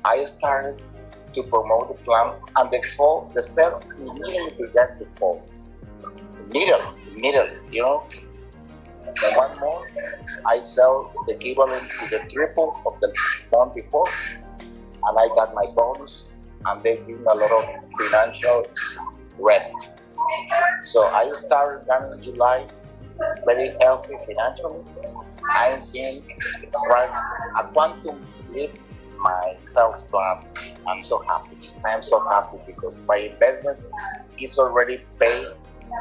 I started to promote the plan, and the sales immediately began to fall. Immediately, you know. In 1 month, I sell the equivalent to the triple of the month before, and I got my bonus, and they give me a lot of financial rest. So I started in July, very healthy financially. I'm seeing right. I want to live my sales plan. I'm so happy. I'm so happy because my investment is already paid,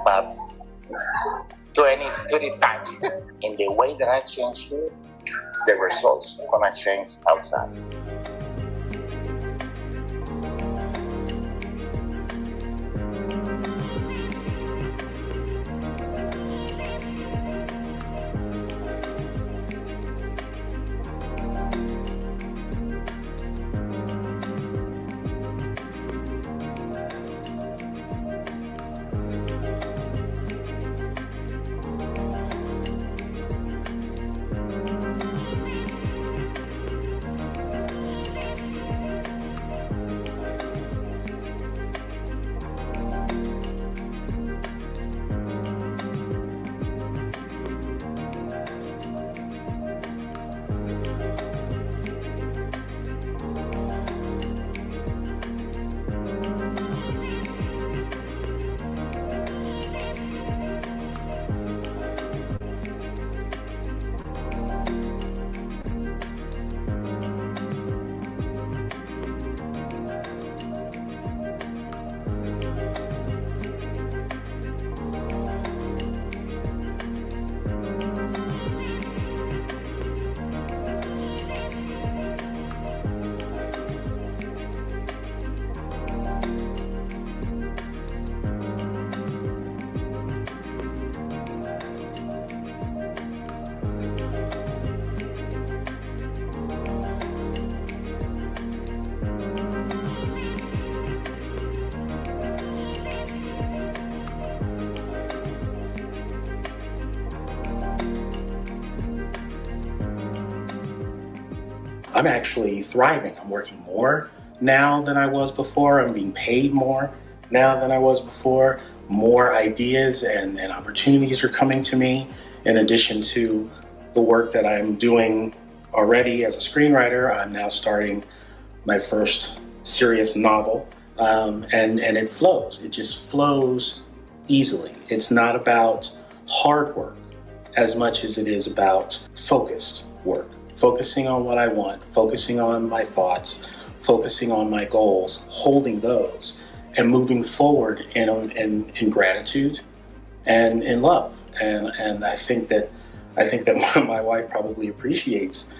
but 20 times. In the way that I change here, the results gonna change outside. I'm actually thriving. I'm working more now than I was before. I'm being paid more now than I was before. More ideas and opportunities are coming to me, in addition to the work that I'm doing already as a screenwriter. I'm now starting my first serious novel, and it flows. It just flows easily. It's not about hard work as much as it is about focused work. Focusing on what I want, focusing on my thoughts, focusing on my goals, holding those, and moving forward in gratitude and in love. And I think that my wife probably appreciates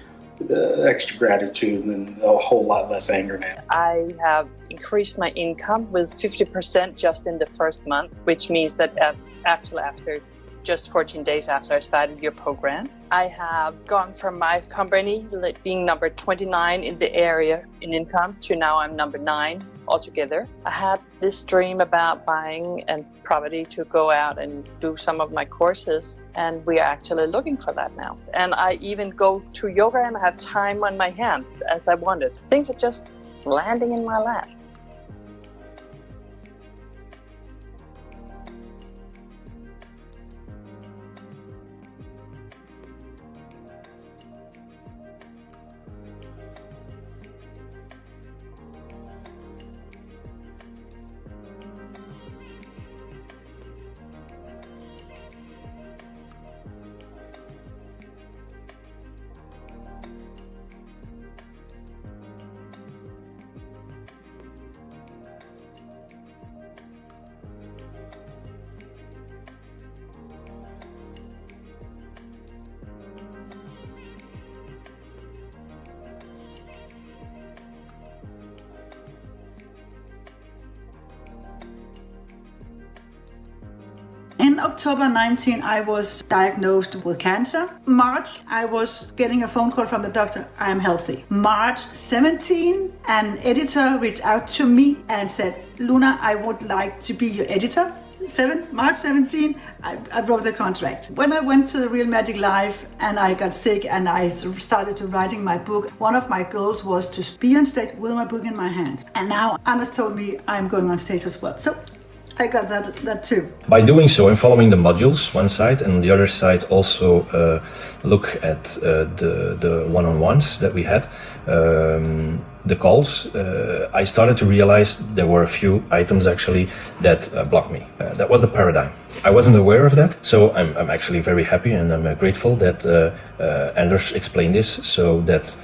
the extra gratitude and a whole lot less anger now. I have increased my income with 50% just in the first month, which means that actually after just 14 days after I started your program, I have gone from my company being number 29 in the area in income to now I'm number 9 altogether. I had this dream about buying a property to go out and do some of my courses, and we are actually looking for that now. And I even go to yoga and I have time on my hands as I wanted. Things are just landing in my lap. In October 19, I was diagnosed with cancer. March, I was getting a phone call from the doctor, I am healthy. March 17, an editor reached out to me and said, Luna, I would like to be your editor. March 17, I wrote the contract. When I went to the Real Magic Live and I got sick and I started to writing my book, one of my goals was to be on stage with my book in my hand. And now Anders told me I'm going on stage as well. So I got that too. By doing so and following the modules, one side, and on the other side also look at the one-on-ones that we had, the calls, I started to realize there were a few items actually that blocked me. That was the paradigm. I wasn't aware of that, so I'm actually very happy and I'm grateful that Anders explained this so that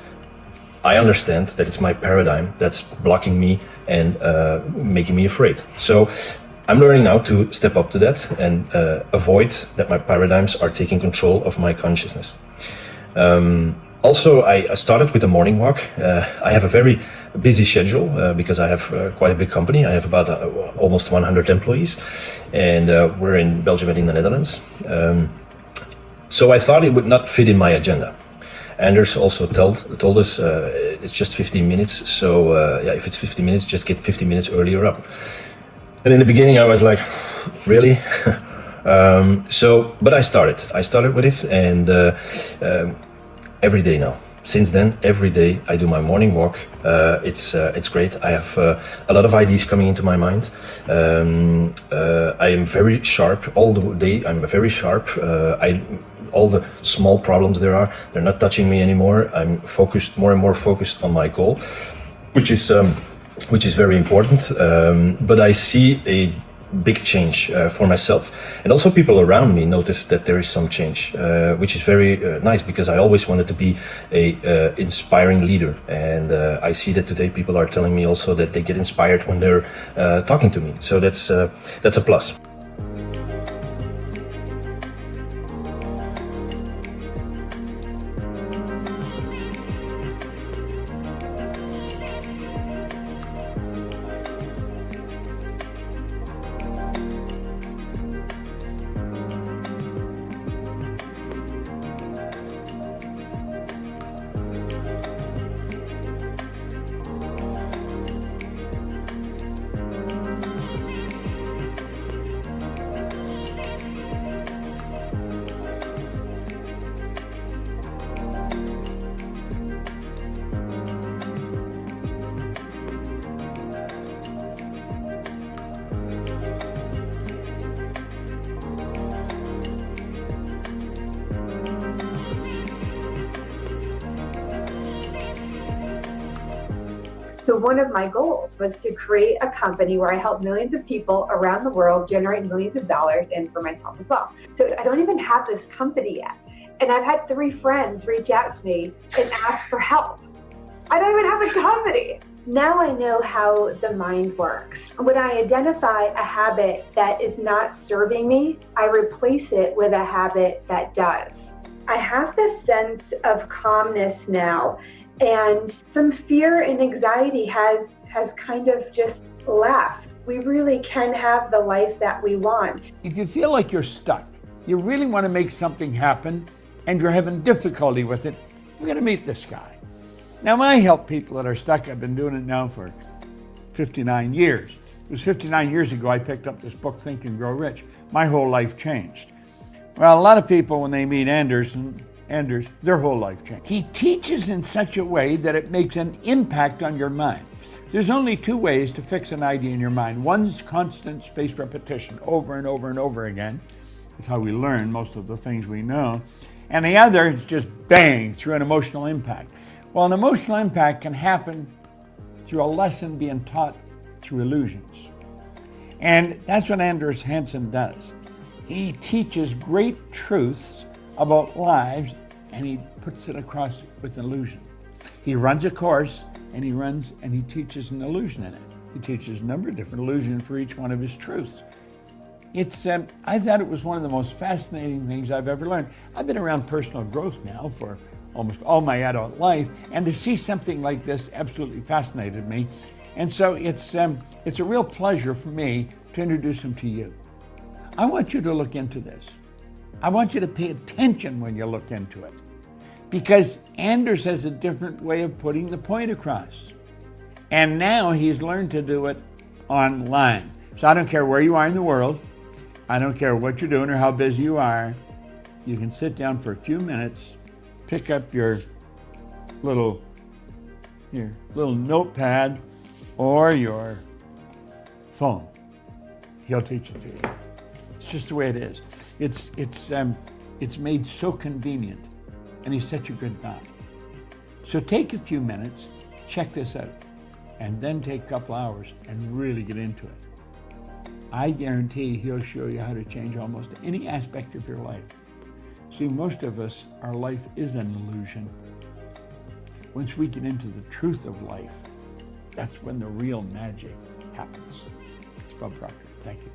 I understand that it's my paradigm that's blocking me and making me afraid. So I'm learning now to step up to that and avoid that my paradigms are taking control of my consciousness. Also, I started with the morning walk. I have a very busy schedule because I have quite a big company. I have about almost 100 employees, and we're in Belgium and in the Netherlands. So I thought it would not fit in my agenda. Anders also told us it's just 15 minutes. So yeah, if it's 15 minutes, just get 15 minutes earlier up. And in the beginning, I was like, really? But I started with it, and every day now. Since then, every day I do my morning walk. It's great. I have a lot of ideas coming into my mind. I am very sharp all the day. I'm very sharp. All the small problems they're not touching me anymore. I'm focused, more and more focused on my goal, which is very important. But I see a big change for myself, and also people around me notice that there is some change, which is very nice because I always wanted to be a inspiring leader, and I see that today people are telling me also that they get inspired when they're talking to me. So that's a plus. So one of my goals was to create a company where I help millions of people around the world generate millions of dollars, and for myself as well. So I don't even have this company yet. And I've had 3 friends reach out to me and ask for help. I don't even have a company. Now I know how the mind works. When I identify a habit that is not serving me, I replace it with a habit that does. I have this sense of calmness now, and some fear and anxiety has kind of just left. We really can have the life that we want. If you feel like you're stuck, you really want to make something happen, and you're having difficulty with it, we're going to meet this guy. Now, I help people that are stuck. I've been doing it now for 59 years. It was 59 years ago I picked up this book, Think and Grow Rich. My whole life changed. Well, a lot of people, when they meet Anders, their whole life changed. He teaches in such a way that it makes an impact on your mind. There's only 2 ways to fix an idea in your mind. One's constant spaced repetition over and over and over again. That's how we learn most of the things we know. And the other is just bang, through an emotional impact. Well, an emotional impact can happen through a lesson being taught through illusions. And that's what Anders Hansen does. He teaches great truths about lives, and he puts it across with an illusion. He runs a course, and he teaches an illusion in it. He teaches a number of different illusions for each one of his truths. I thought it was one of the most fascinating things I've ever learned. I've been around personal growth now for almost all my adult life, and to see something like this absolutely fascinated me. And so it's a real pleasure for me to introduce him to you. I want you to look into this. I want you to pay attention when you look into it, because Anders has a different way of putting the point across. And now he's learned to do it online. So I don't care where you are in the world. I don't care what you're doing or how busy you are. You can sit down for a few minutes, pick up your little notepad or your phone. He'll teach it to you. It's just the way it is. It's made so convenient, and he's such a good guy. So take a few minutes, check this out, and then take a couple hours and really get into it. I guarantee he'll show you how to change almost any aspect of your life. See, most of us, our life is an illusion. Once we get into the truth of life, that's when the real magic happens. It's Bob Proctor. Thank you.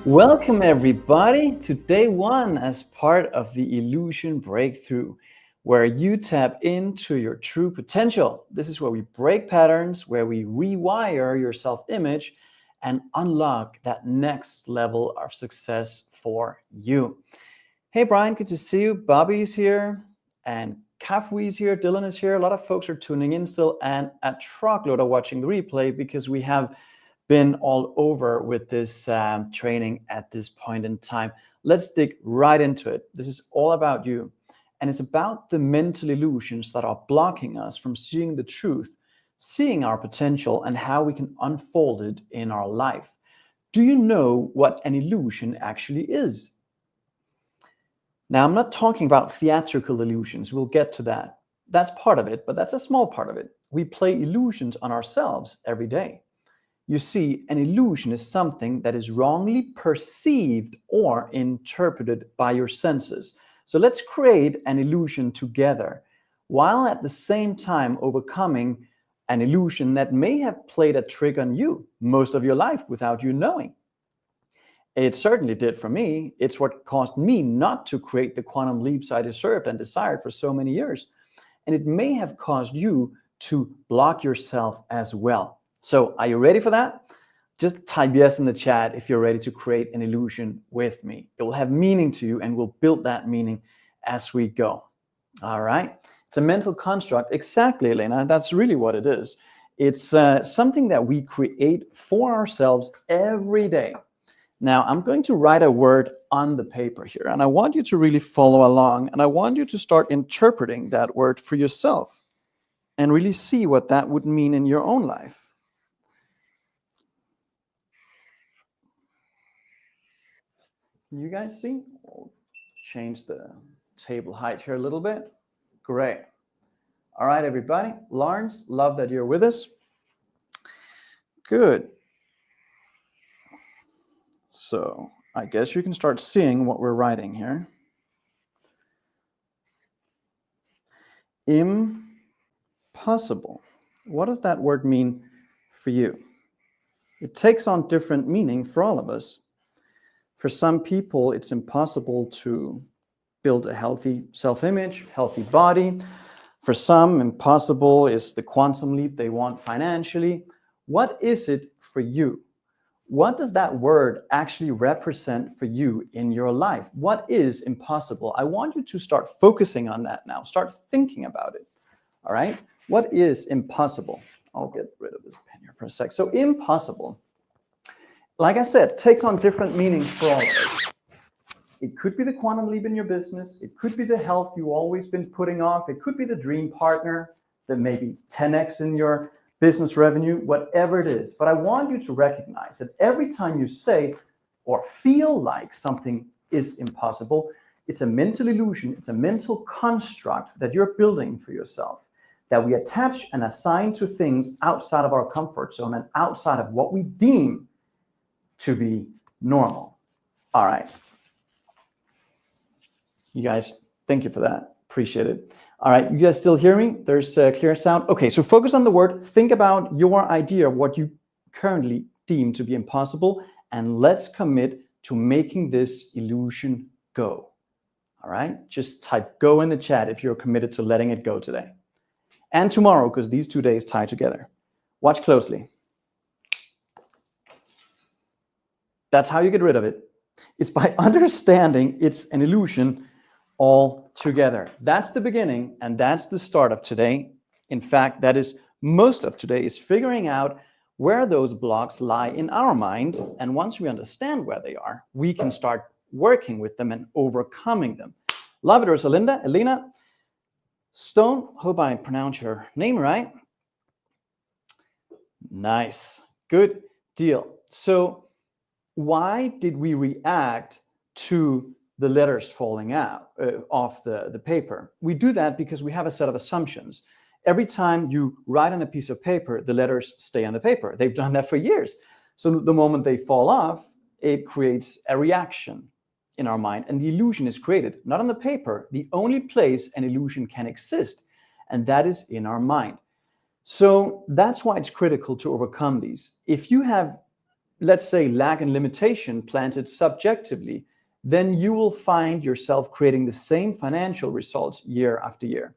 Welcome everybody to day one as part of the Illusion Breakthrough, where you tap into your true potential. This is where we break patterns, where we rewire your self-image and unlock that next level of success for you. Hey Brian, good to see you. Bobby's here and Kafwi's here, Dylan is here. A lot of folks are tuning in still, and a truckload are watching the replay because we have been all over with this training at this point in time. Let's dig right into it. This is all about you. And it's about the mental illusions that are blocking us from seeing the truth, seeing our potential, and how we can unfold it in our life. Do you know what an illusion actually is? Now, I'm not talking about theatrical illusions. We'll get to that. That's part of it, but that's a small part of it. We play illusions on ourselves every day. You see, an illusion is something that is wrongly perceived or interpreted by your senses. So let's create an illusion together, while at the same time overcoming an illusion that may have played a trick on you most of your life without you knowing. It certainly did for me. It's what caused me not to create the quantum leaps I deserved and desired for so many years. And it may have caused you to block yourself as well. So are you ready for that? Just type yes in the chat if you're ready to create an illusion with me. It will have meaning to you, and we'll build that meaning as we go. All right. It's a mental construct. Exactly, Elena. That's really what it is. It's something that we create for ourselves every day. Now, I'm going to write a word on the paper here, and I want you to really follow along, and I want you to start interpreting that word for yourself and really see what that would mean in your own life. Can you guys see? I'll change the table height here a little bit. Great. All right, everybody. Lawrence, love that you're with us. Good. So I guess you can start seeing what we're writing here. Impossible. What does that word mean for you? It takes on different meaning for all of us. For some people, it's impossible to build a healthy self-image, healthy body. For some, impossible is the quantum leap they want financially. What is it for you? What does that word actually represent for you in your life? What is impossible? I want you to start focusing on that now. Start thinking about it. All right? What is impossible? I'll get rid of this pen here for a sec. So impossible, like I said, takes on different meanings for all of us. It could be the quantum leap in your business. It could be the health you've always been putting off. It could be the dream partner that maybe 10x in your business revenue, whatever it is. But I want you to recognize that every time you say or feel like something is impossible, it's a mental illusion, it's a mental construct that you're building for yourself, that we attach and assign to things outside of our comfort zone and outside of what we deem to be normal. All right. You guys, thank you for that. Appreciate it. All right, you guys still hear me? There's a clear sound. Okay, so focus on the word. Think about your idea of what you currently deem to be impossible, and let's commit to making this illusion go. All right, just type go in the chat if you're committed to letting it go today. And tomorrow, because these 2 days tie together. Watch closely. That's how you get rid of it. It's by understanding it's an illusion all together. That's the beginning, and that's the start of today. In fact, that is most of today, is figuring out where those blocks lie in our mind. And once we understand where they are, we can start working with them and overcoming them. Love it, Rosalinda. Elena Stone, hope I pronounce your name right. Nice, good deal. So why did we react to the letters falling out off the paper? We do that because we have a set of assumptions. Every time you write on a piece of paper, the letters stay on the paper. They've done that for years. So the moment they fall off, it creates a reaction in our mind, and the illusion is created, not on the paper, the only place an illusion can exist, and that is in our mind. So that's why it's critical to overcome these. If you have, let's say, lack and limitation planted subjectively, then you will find yourself creating the same financial results year after year.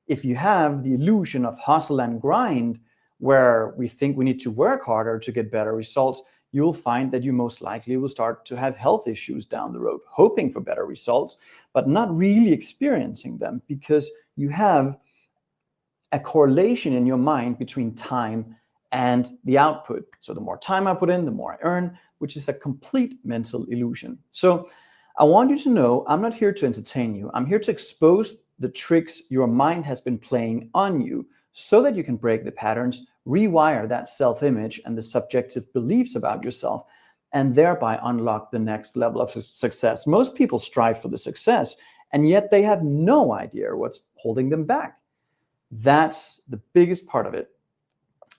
If you have the illusion of hustle and grind, where we think we need to work harder to get better results, you'll find that you most likely will start to have health issues down the road, hoping for better results, but not really experiencing them because you have a correlation in your mind between time and the output. So the more time I put in, the more I earn, which is a complete mental illusion. So I want you to know, I'm not here to entertain you. I'm here to expose the tricks your mind has been playing on you so that you can break the patterns, rewire that self-image and the subjective beliefs about yourself, and thereby unlock the next level of success. Most people strive for the success, and yet they have no idea what's holding them back. That's the biggest part of it.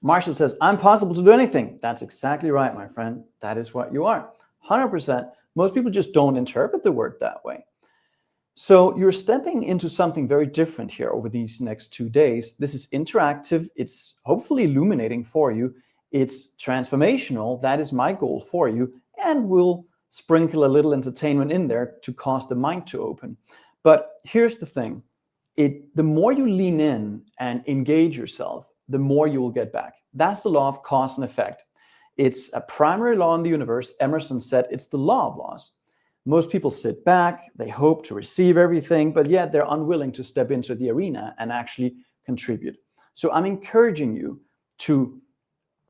Marshall says, I'm possible to do anything. That's exactly right, my friend. That is what you are. 100%. Most people just don't interpret the word that way. So you're stepping into something very different here over these next 2 days. This is interactive. It's hopefully illuminating for you. It's transformational. That is my goal for you. And we'll sprinkle a little entertainment in there to cause the mind to open. But here's the thing. The more you lean in and engage yourself, the more you will get back. That's the law of cause and effect. It's a primary law in the universe. Emerson said it's the law of laws. Most people sit back, they hope to receive everything, but yet they're unwilling to step into the arena and actually contribute. So I'm encouraging you to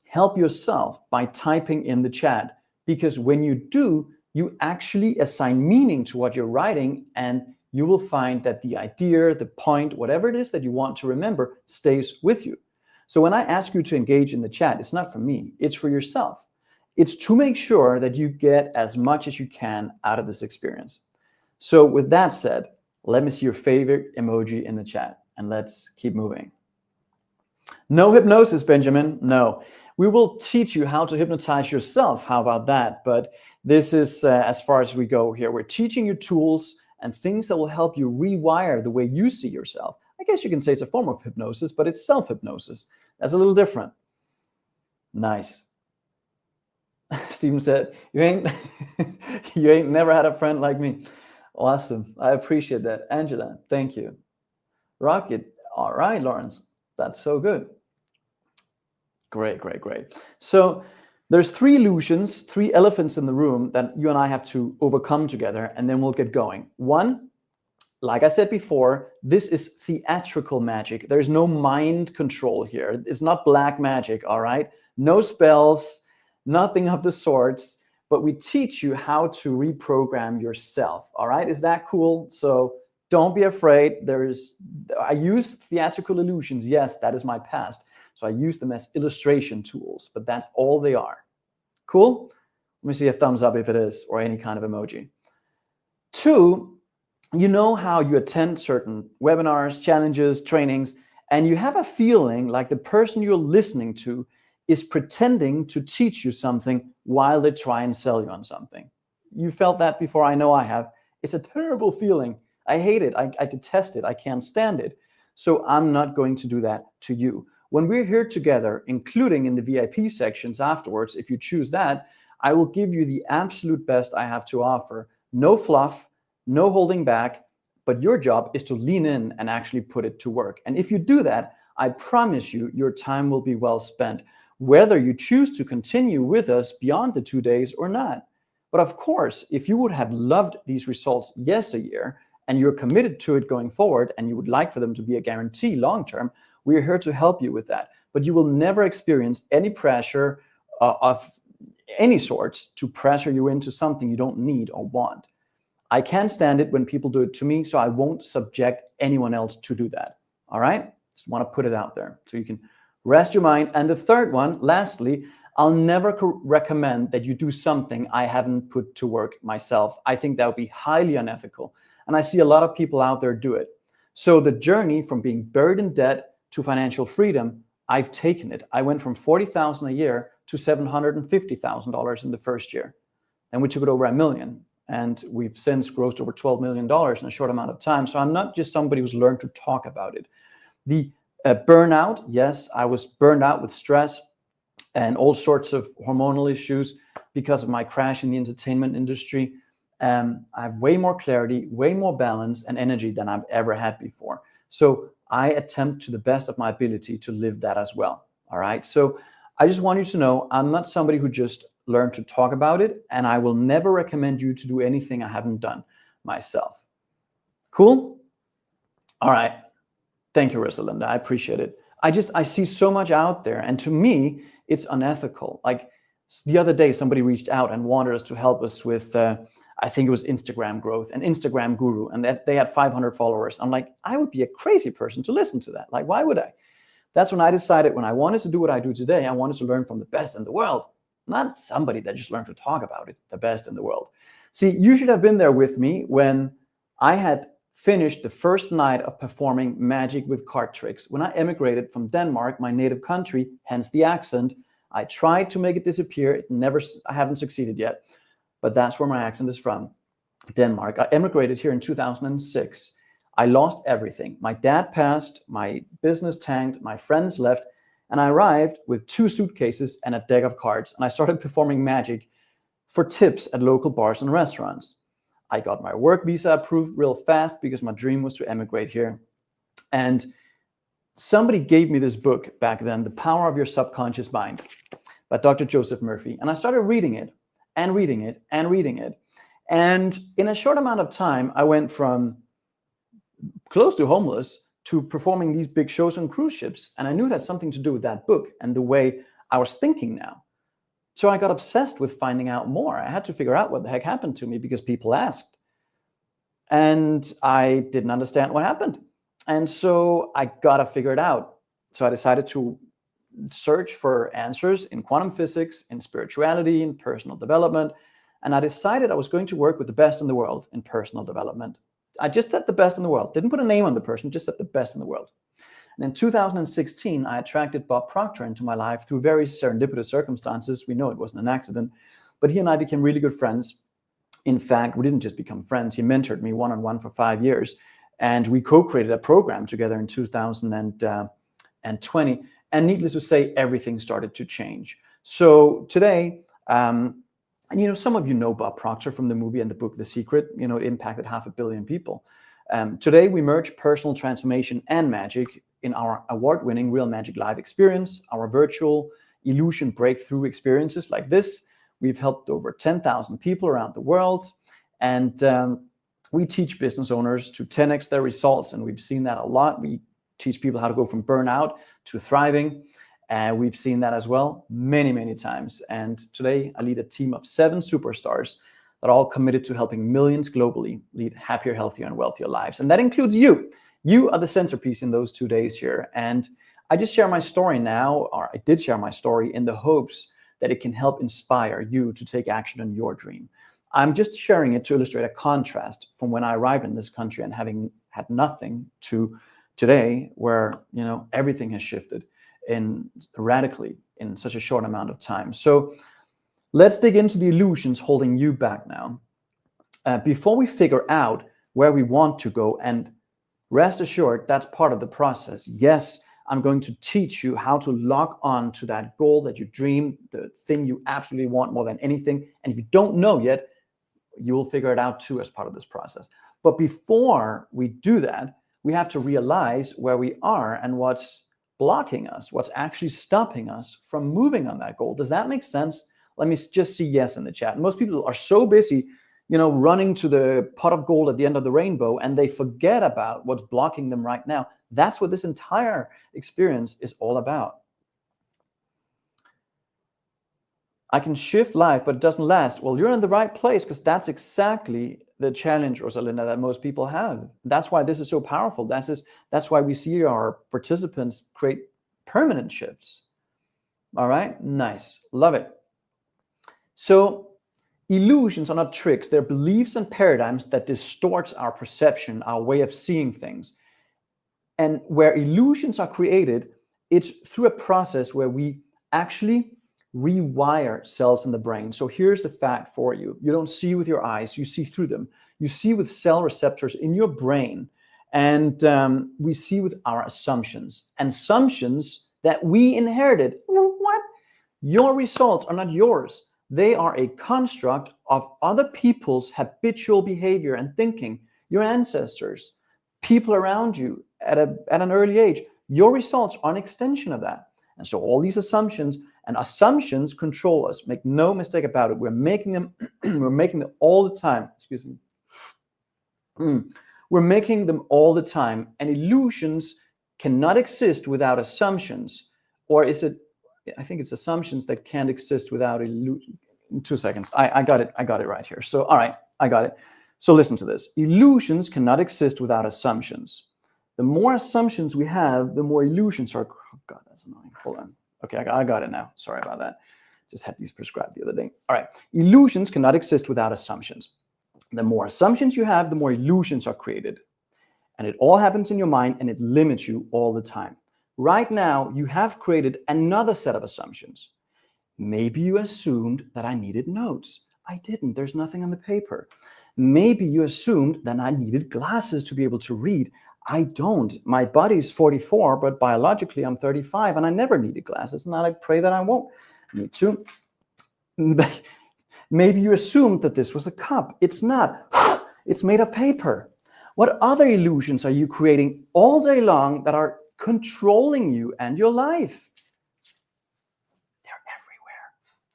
help yourself by typing in the chat, because when you do, you actually assign meaning to what you're writing, and you will find that the idea, the point, whatever it is that you want to remember stays with you. So when I ask you to engage in the chat, it's not for me, it's for yourself. It's to make sure that you get as much as you can out of this experience. So with that said, let me see your favorite emoji in the chat, and let's keep moving. No hypnosis, Benjamin. No. We will teach you how to hypnotize yourself. How about that? But this is as far as we go here. We're teaching you tools and things that will help you rewire the way you see yourself. I guess you can say it's a form of hypnosis, but it's self-hypnosis. That's a little different. Nice. Stephen said, you ain't never had a friend like me. Awesome. I appreciate that. Angela, thank you. Rocket. All right, Lawrence. That's so good. Great, great, great. So there's 3 illusions, 3 elephants in the room that you and I have to overcome together, and then we'll get going. 1, like I said before, this is theatrical magic. There's no mind control here. It's not black magic, all right? No spells, nothing of the sorts, but we teach you how to reprogram yourself, all right? Is that cool? So don't be afraid. I use theatrical illusions. Yes, that is my past. So I use them as illustration tools, but that's all they are. Cool? Let me see a thumbs up if it is, or any kind of emoji. 2, you know how you attend certain webinars, challenges, trainings, and you have a feeling like the person you're listening to is pretending to teach you something while they try and sell you on something. You felt that before, I know I have. It's a terrible feeling. I hate it. I detest it. I can't stand it. So I'm not going to do that to you. When we're here together, including in the VIP sections afterwards, if you choose that, I will give you the absolute best I have to offer. No fluff, no holding back, but your job is to lean in and actually put it to work. And if you do that, I promise you, your time will be well spent, whether you choose to continue with us beyond the 2 days or not. But of course, if you would have loved these results yesteryear and you're committed to it going forward and you would like for them to be a guarantee long-term, we're here to help you with that. But you will never experience any pressure of any sorts to pressure you into something you don't need or want. I can't stand it when people do it to me, so I won't subject anyone else to do that. All right? Just want to put it out there so you can rest your mind. And the third one, lastly, I'll never recommend that you do something I haven't put to work myself. I think that would be highly unethical. And I see a lot of people out there do it. So the journey from being buried in debt to financial freedom, I've taken it. I went from $40,000 a year to $750,000 in the first year. And we took it over $1 million. And we've since grossed over $12 million in a short amount of time. So I'm not just somebody who's learned to talk about it. The burnout, yes, I was burned out with stress and all sorts of hormonal issues because of my crash in the entertainment industry. I have way more clarity, way more balance and energy than I've ever had before. So I attempt to the best of my ability to live that as well. All right. So I just want you to know I'm not somebody who just learned to talk about it, and I will never recommend you to do anything I haven't done myself. Cool? All right. Thank you, Rosalinda. I appreciate it. I see so much out there, and to me, it's unethical. Like the other day, somebody reached out and wanted us to help us with, I think it was Instagram growth, an Instagram guru, and that they had 500 followers. I'm like, I would be a crazy person to listen to that. Like, why would I? That's when I decided when I wanted to do what I do today, I wanted to learn from the best in the world, not somebody that just learned to talk about it, the best in the world. See, you should have been there with me when I had finished the first night of performing magic with card tricks. When I emigrated from Denmark, my native country, hence the accent, I tried to make it disappear. I haven't succeeded yet, but that's where my accent is from, Denmark. I emigrated here in 2006. I lost everything. My dad passed, my business tanked, my friends left, and I arrived with 2 suitcases and a deck of cards, and I started performing magic for tips at local bars and restaurants. I got my work visa approved real fast because my dream was to emigrate here. And somebody gave me this book back then, The Power of Your Subconscious Mind, by Dr. Joseph Murphy. And I started reading it and reading it and reading it. And in a short amount of time, I went from close to homeless to performing these big shows on cruise ships. And I knew it had something to do with that book and the way I was thinking now. So I got obsessed with finding out more. I had to figure out what the heck happened to me because people asked. And I didn't understand what happened. And so I got to figure it out. So I decided to search for answers in quantum physics, in spirituality, in personal development. And I decided I was going to work with the best in the world in personal development. I just said the best in the world. Didn't put a name on the person, just said the best in the world. And in 2016, I attracted Bob Proctor into my life through very serendipitous circumstances. We know it wasn't an accident, but he and I became really good friends. In fact, we didn't just become friends. He mentored me one-on-one for 5 years, and we co-created a program together in 2020. And needless to say, everything started to change. So today, and some of you know Bob Proctor from the movie and the book, The Secret. It impacted 500 million people. Today, we merge personal transformation and magic in our award-winning Real Magic Live experience, our virtual illusion breakthrough experiences like this. We've helped over 10,000 people around the world, and we teach business owners to 10x their results, and we've seen that a lot. We teach people how to go from burnout to thriving, and we've seen that as well many, many times. And today, I lead a team of 7 superstars that are all committed to helping millions globally lead happier, healthier, and wealthier lives. And that includes you. You are the centerpiece in those 2 days here. And I just share my story now, or I did share my story in the hopes that it can help inspire you to take action on your dream. I'm just sharing it to illustrate a contrast from when I arrived in this country and having had nothing to today, where everything has shifted radically in such a short amount of time. So let's dig into the illusions holding you back now. Before we figure out where we want to go, and rest assured, that's part of the process. Yes, I'm going to teach you how to lock on to that goal that you dream, the thing you absolutely want more than anything. And if you don't know yet, you will figure it out too as part of this process. But before we do that, we have to realize where we are and what's blocking us, what's actually stopping us from moving on that goal. Does that make sense? Let me just see yes in the chat. Most people are so busy, running to the pot of gold at the end of the rainbow, and they forget about what's blocking them right now. That's what this entire experience is all about. I can shift life, but it doesn't last. Well, you're in the right place, because that's exactly the challenge, Rosalinda, that most people have. That's why this is so powerful. That's why we see our participants create permanent shifts. All right, nice, love it. So illusions are not tricks. They're beliefs and paradigms that distorts our perception, our way of seeing things. And where illusions are created, it's through a process where we actually rewire cells in the brain. So here's the fact for you. You don't see with your eyes, you see through them. You see with cell receptors in your brain. And we see with our assumptions. And assumptions that we inherited. What? Your results are not yours. They are a construct of other people's habitual behavior and thinking. Your ancestors, people around you at an early age. Your results are an extension of that. And so all these assumptions control us. Make no mistake about it. We're making them all the time. Excuse me. We're making them all the time. And illusions cannot exist without assumptions. Or is it, I think it's assumptions that can't exist without illusion. In 2 seconds. I got it right here. So, all right, I got it. So listen to this. Illusions cannot exist without assumptions. The more assumptions we have, the more illusions are. Oh God, that's annoying. Hold on. Okay, I got it now. Sorry about that. Just had these prescribed the other day. All right. Illusions cannot exist without assumptions. The more assumptions you have, the more illusions are created. And it all happens in your mind, and it limits you all the time. Right now, you have created another set of assumptions. Maybe you assumed that I needed notes. I didn't. There's nothing on the paper. Maybe you assumed that I needed glasses to be able to read. I don't. My body's 44, but biologically I'm 35, and I never needed glasses, and I pray that I won't need to. Maybe you assumed that this was a cup. It's not. It's made of paper. What other illusions are you creating all day long that are controlling you and your life?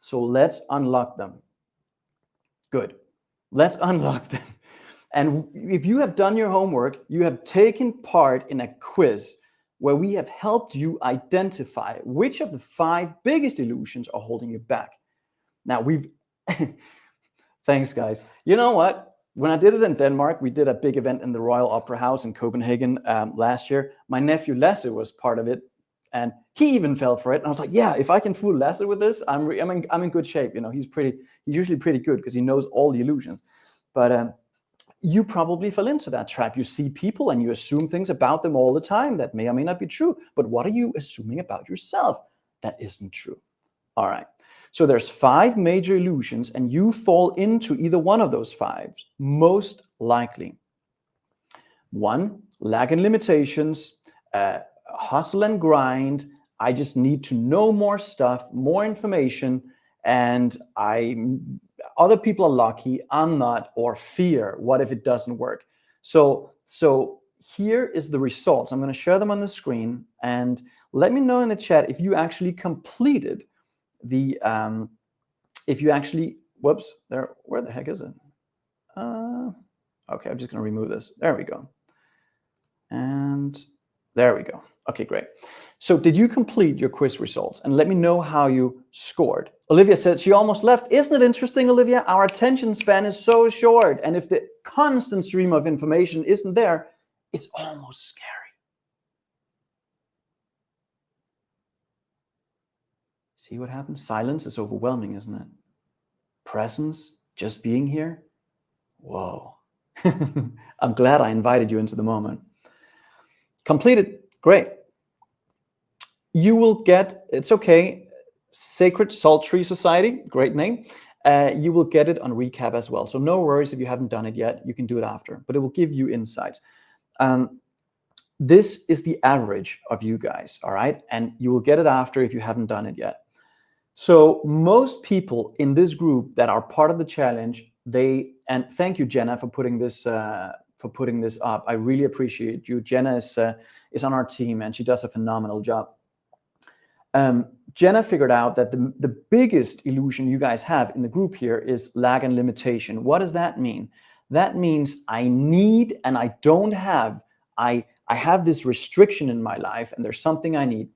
So let's unlock them. Good. Let's unlock them. And if you have done your homework, you have taken part in a quiz where we have helped you identify which of the 5 biggest illusions are holding you back. Now thanks guys. You know what? When I did it in Denmark, we did a big event in the Royal Opera House in Copenhagen last year. My nephew Lasse was part of it. And he even fell for it. And I was like, yeah, if I can fool Lasse with this, I'm in good shape. He's usually pretty good because he knows all the illusions. But you probably fell into that trap. You see people and you assume things about them all the time that may or may not be true. But what are you assuming about yourself that isn't true? All right. So there's 5 major illusions, and you fall into either one of those 5, most likely. 1, lack and limitations, hustle and grind. I just need to know more stuff, more information, and other people are lucky, I'm not, or fear. What if it doesn't work? So here is the results. I'm going to share them on the screen, and let me know in the chat if you actually completed the whoops, there, where the heck is it? Okay, I'm just going to remove this. There we go. And there we go. Okay, great. So did you complete your quiz results? And let me know how you scored. Olivia said she almost left. Isn't it interesting, Olivia? Our attention span is so short. And if the constant stream of information isn't there, it's almost scary. See what happens? Silence is overwhelming, isn't it? Presence, just being here. Whoa. I'm glad I invited you into the moment. Completed. Great. You will get, it's okay, Sacred Salt Tree Society, great name. You will get it on recap as well. So no worries if you haven't done it yet. You can do it after, but it will give you insights. This is the average of you guys, all right? And you will get it after if you haven't done it yet. So most people in this group that are part of the challenge, and thank you, Jenna, for putting this up. I really appreciate you. Jenna is on our team and she does a phenomenal job. Jenna figured out that the biggest illusion you guys have in the group here is lack and limitation. What does that mean? That means I need and I don't have. I have this restriction in my life and there's something I need.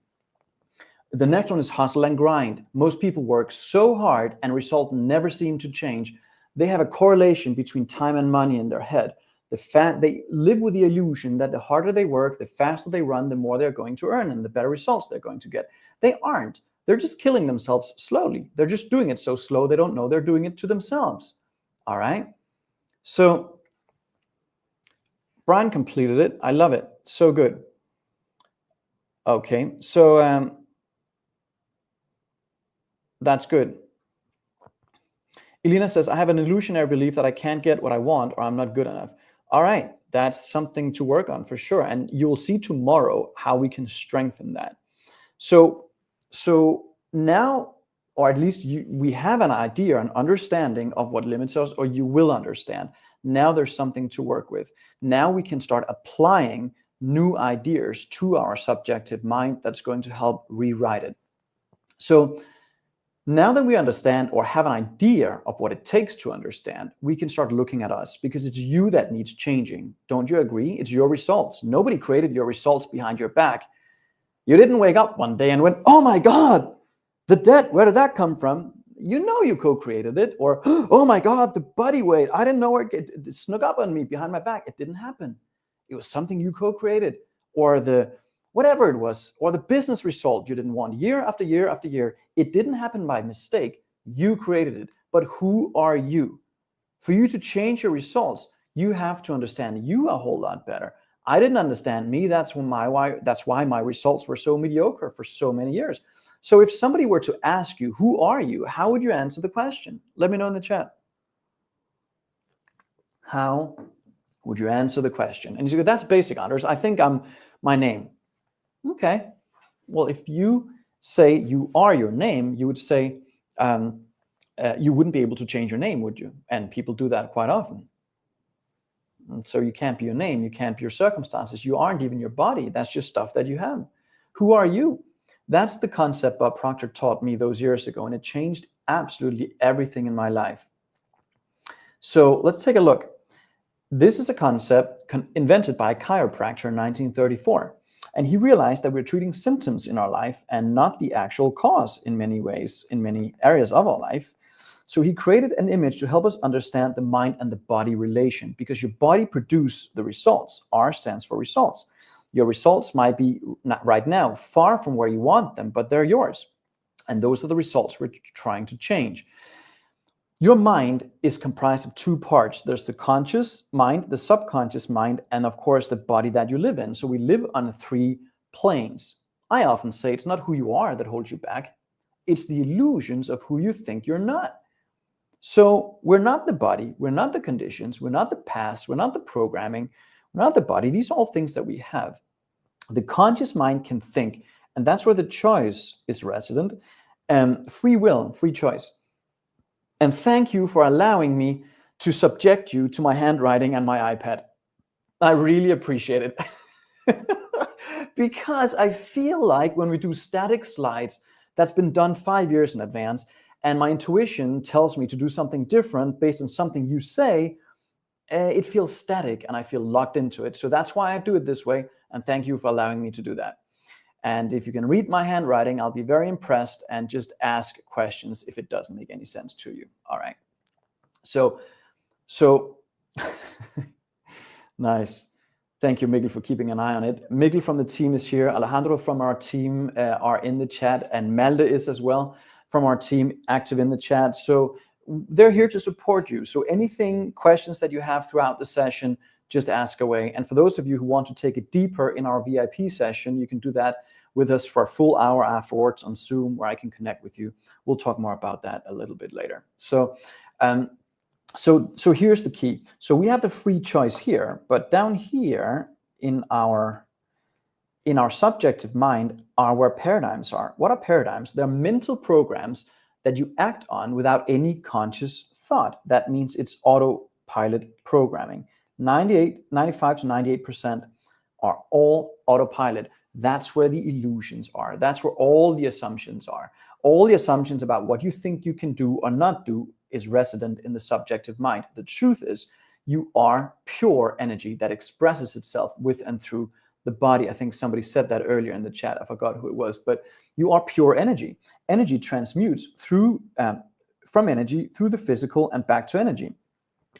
The next one is hustle and grind. Most people work so hard and results never seem to change. They have a correlation between time and money in their head. They live with the illusion that the harder they work, the faster they run, the more they're going to earn and the better results they're going to get. They aren't. They're just killing themselves slowly. They're just doing it so slow they don't know they're doing it to themselves. All right? So Brian completed it. I love it. So good. Okay, so that's good. Elena says, I have an illusionary belief that I can't get what I want or I'm not good enough. All right, that's something to work on for sure. And you'll see tomorrow how we can strengthen that. So now, or at least we have an idea, an understanding of what limits us, or you will understand. Now there's something to work with. Now we can start applying new ideas to our subjective mind that's going to help rewrite it. So now that we understand or have an idea of what it takes to understand, we can start looking at us because it's you that needs changing. Don't you agree? It's your results. Nobody created your results behind your back. You didn't wake up one day and went, oh my God, the debt, where did that come from? You know you co-created it. Or, oh my God, the body weight, I didn't know where it snuck up on me behind my back. It didn't happen. It was something you co-created. Or the whatever it was, or the business result you didn't want year after year after year. It didn't happen by mistake. You created it. But who are you? For you to change your results, you have to understand you a whole lot better. I didn't understand me. That's why my results were so mediocre for so many years. So if somebody were to ask you, who are you? How would you answer the question? Let me know in the chat. How would you answer the question? And you say, that's basic, Anders. I think I'm my name. Okay. Well, if you say you are your name, you would say you wouldn't be able to change your name, would you? And people do that quite often. And so you can't be your name. You can't be your circumstances. You aren't even your body. That's just stuff that you have. Who are you? That's the concept Bob Proctor taught me those years ago, and it changed absolutely everything in my life. So let's take a look. This is a concept invented by a chiropractor in 1934. And he realized that we're treating symptoms in our life and not the actual cause in many ways, in many areas of our life. So he created an image to help us understand the mind and the body relation, because your body produces the results. R stands for results. Your results might be not right now far from where you want them, but they're yours. And those are the results we're trying to change. Your mind is comprised of two parts. There's the conscious mind, the subconscious mind, and of course the body that you live in. So we live on 3 planes. I often say it's not who you are that holds you back. It's the illusions of who you think you're not. So we're not the body, we're not the conditions, we're not the past, we're not the programming, we're not the body. These are all things that we have. The conscious mind can think, and that's where the choice is resident, and free will, free choice. And thank you for allowing me to subject you to my handwriting and my iPad. I really appreciate it. Because I feel like when we do static slides, that's been done 5 years in advance, and my intuition tells me to do something different based on something you say, it feels static and I feel locked into it. So that's why I do it this way, and thank you for allowing me to do that. And if you can read my handwriting, I'll be very impressed, and just ask questions if it doesn't make any sense to you. All right. So nice. Thank you, Miguel, for keeping an eye on it. Miguel from the team is here. Alejandro from our team are in the chat, and Malde is as well from our team, active in the chat. So they're here to support you. So anything, questions that you have throughout the session, just ask away. And for those of you who want to take it deeper in our VIP session, you can do that with us for a full hour afterwards on Zoom, where I can connect with you. We'll talk more about that a little bit later. So here's the key. So we have the free choice here, but down here in our subjective mind are where paradigms are. What are paradigms? They're mental programs that you act on without any conscious thought. That means it's autopilot programming. 95 to 98% are all autopilot. That's where the illusions are. That's where all the assumptions are. All the assumptions about what you think you can do or not do is resident in the subjective mind. The truth is, you are pure energy that expresses itself with and through the body. I think somebody said that earlier in the chat. I forgot who it was, but you are pure energy. Energy transmutes through from energy through the physical and back to energy.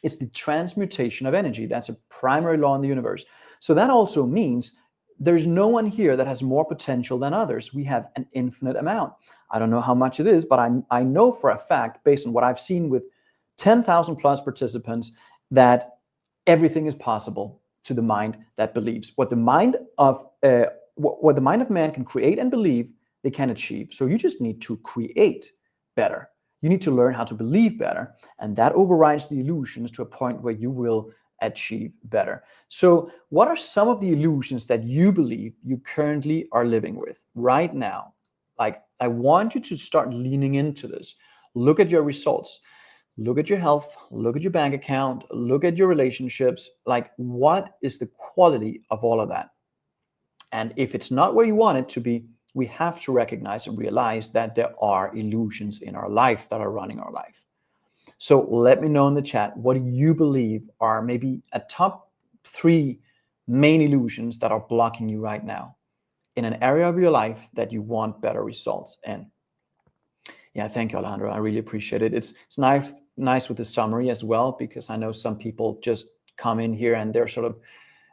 It's the transmutation of energy. That's a primary law in the universe. So that also means there's no one here that has more potential than others. We have an infinite amount. I don't know how much it is, but I know for a fact, based on what I've seen with 10,000 plus participants, that everything is possible to the mind that believes. What the mind of man can create and believe, they can achieve. So you just need to create better. You need to learn how to believe better, and that overrides the illusions to a point where you will achieve better. So what are some of the illusions that you believe you currently are living with right now? Like, I want you to start leaning into this. Look at your results. Look at your health. Look at your bank account. Look at your relationships. Like, what is the quality of all of that? And if it's not where you want it to be, we have to recognize and realize that there are illusions in our life that are running our life. So let me know in the chat, what do you believe are maybe a top 3 main illusions that are blocking you right now in an area of your life that you want better results in? Yeah, thank you, Alejandro. I really appreciate it. It's nice with the summary as well, because I know some people just come in here and they're sort of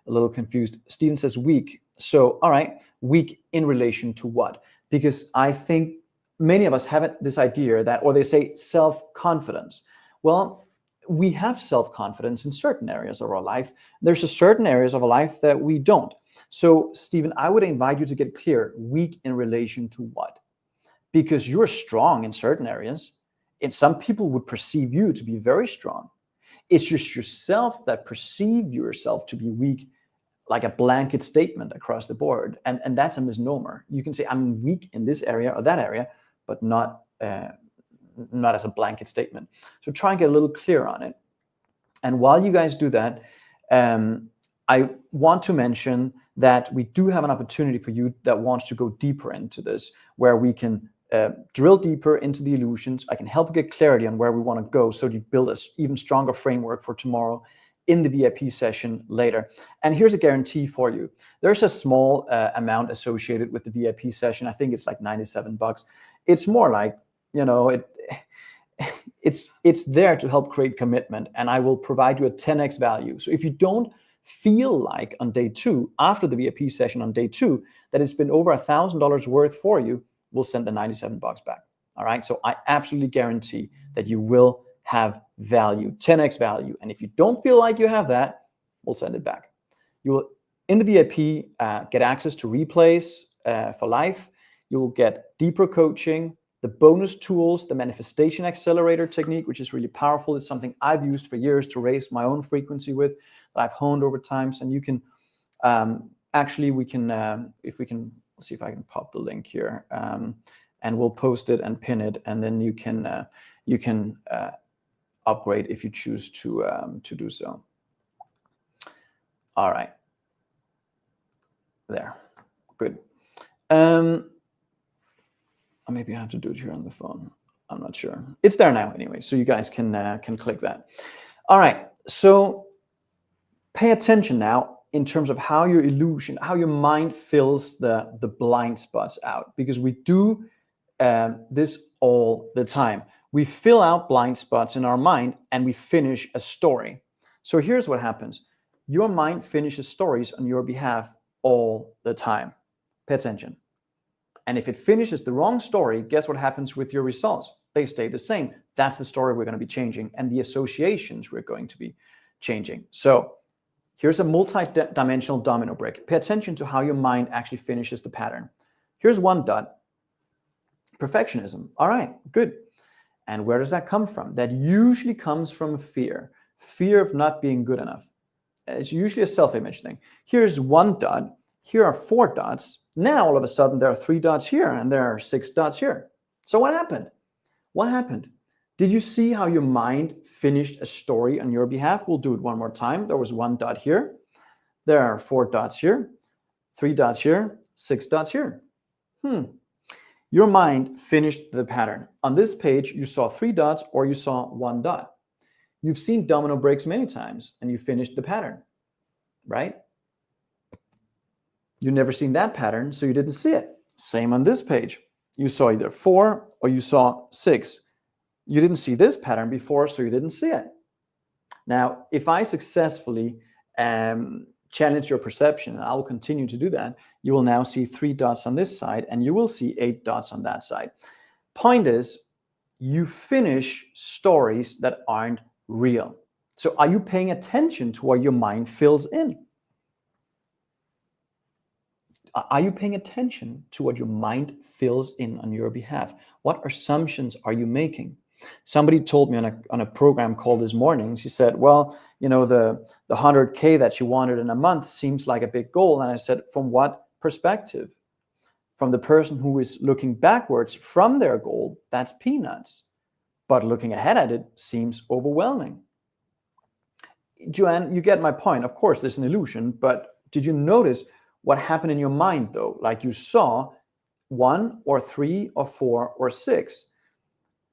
a little confused. Steven says weak. So, all right, weak in relation to what? Because I think many of us have this idea that, or they say self-confidence. Well, we have self-confidence in certain areas of our life. There's a certain areas of our life that we don't. So, Stephen, I would invite you to get clear, weak in relation to what? Because you're strong in certain areas, and some people would perceive you to be very strong. It's just yourself that perceive yourself to be weak, like a blanket statement across the board. And that's a misnomer. You can say, I'm weak in this area or that area, but not as a blanket statement. So try and get a little clear on it. And while you guys do that, I want to mention that we do have an opportunity for you that wants to go deeper into this, where we can drill deeper into the illusions. I can help you get clarity on where we want to go, so you build an even stronger framework for tomorrow in the VIP session later. And here's a guarantee for you. There's a small amount associated with the VIP session. I think it's like $97. It's more like, you know, it's there to help create commitment, and I will provide you a 10x value. So if you don't feel like on day 2, after the VIP session on day 2, that it's been over $1,000 worth for you, we'll send the $97 back. All right. So I absolutely guarantee that you will have value, 10x value. And if you don't feel like you have that, we'll send it back. You will, in the VIP, get access to replays for life. You will get deeper coaching, the bonus tools, the manifestation accelerator technique, which is really powerful. It's something I've used for years to raise my own frequency with, that I've honed over time. And you can, actually, we can, if we can, let's see if I can pop the link here, and we'll post it and pin it, and then you can upgrade if you choose to do so. All right, there, good. Maybe I have to do it here on the phone. I'm not sure. It's there now anyway, so you guys can click that. All right, so pay attention now in terms of how your illusion, how your mind fills the blind spots out, because we do this all the time. We fill out blind spots in our mind and we finish a story. So here's what happens. Your mind finishes stories on your behalf all the time. Pay attention. And if it finishes the wrong story, guess what happens with your results? They stay the same. That's the story we're going to be changing, and the associations we're going to be changing. So here's a multi-dimensional domino brick. Pay attention to how your mind actually finishes the pattern. Here's one dot. Perfectionism. All right, good. And where does that come from? That usually comes from fear. Fear of not being good enough. It's usually a self-image thing. Here's one dot. Here are 4 dots. Now, all of a sudden, there are 3 dots here, and there are 6 dots here. So what happened? What happened? Did you see how your mind finished a story on your behalf? We'll do it one more time. There was 1 dot here. There are 4 dots here, 3 dots here, 6 dots here. Your mind finished the pattern. On this page, you saw 3 dots or you saw 1 dot. You've seen domino breaks many times and you finished the pattern, right? You've never seen that pattern, so you didn't see it. Same on this page. You saw either 4 or you saw 6. You didn't see this pattern before, so you didn't see it. Now, if I successfully challenge your perception, and I will continue to do that, you will now see 3 dots on this side, and you will see 8 dots on that side. Point is, you finish stories that aren't real. So are you paying attention to what your mind fills in? Are you paying attention to what your mind fills in on your behalf? What assumptions are you making? Somebody told me on a program call this morning, she said, well, you know, the 100K that you wanted in a month seems like a big goal. And I said, from what perspective? From the person who is looking backwards from their goal, that's peanuts. But looking ahead at it seems overwhelming. Joanne, you get my point. Of course, there's an illusion, but did you notice what happened in your mind though? Like you saw 1 or 3 or 4 or 6.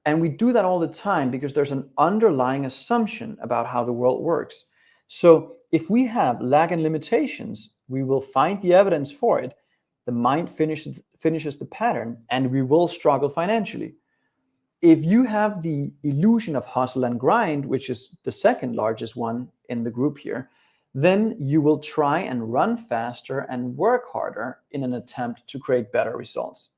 And we do that all the time because there's an underlying assumption about how the world works. So if we have lack and limitations, we will find the evidence for it. The mind finishes the pattern and we will struggle financially. If you have the illusion of hustle and grind, which is the second largest one in the group here, then you will try and run faster and work harder in an attempt to create better results.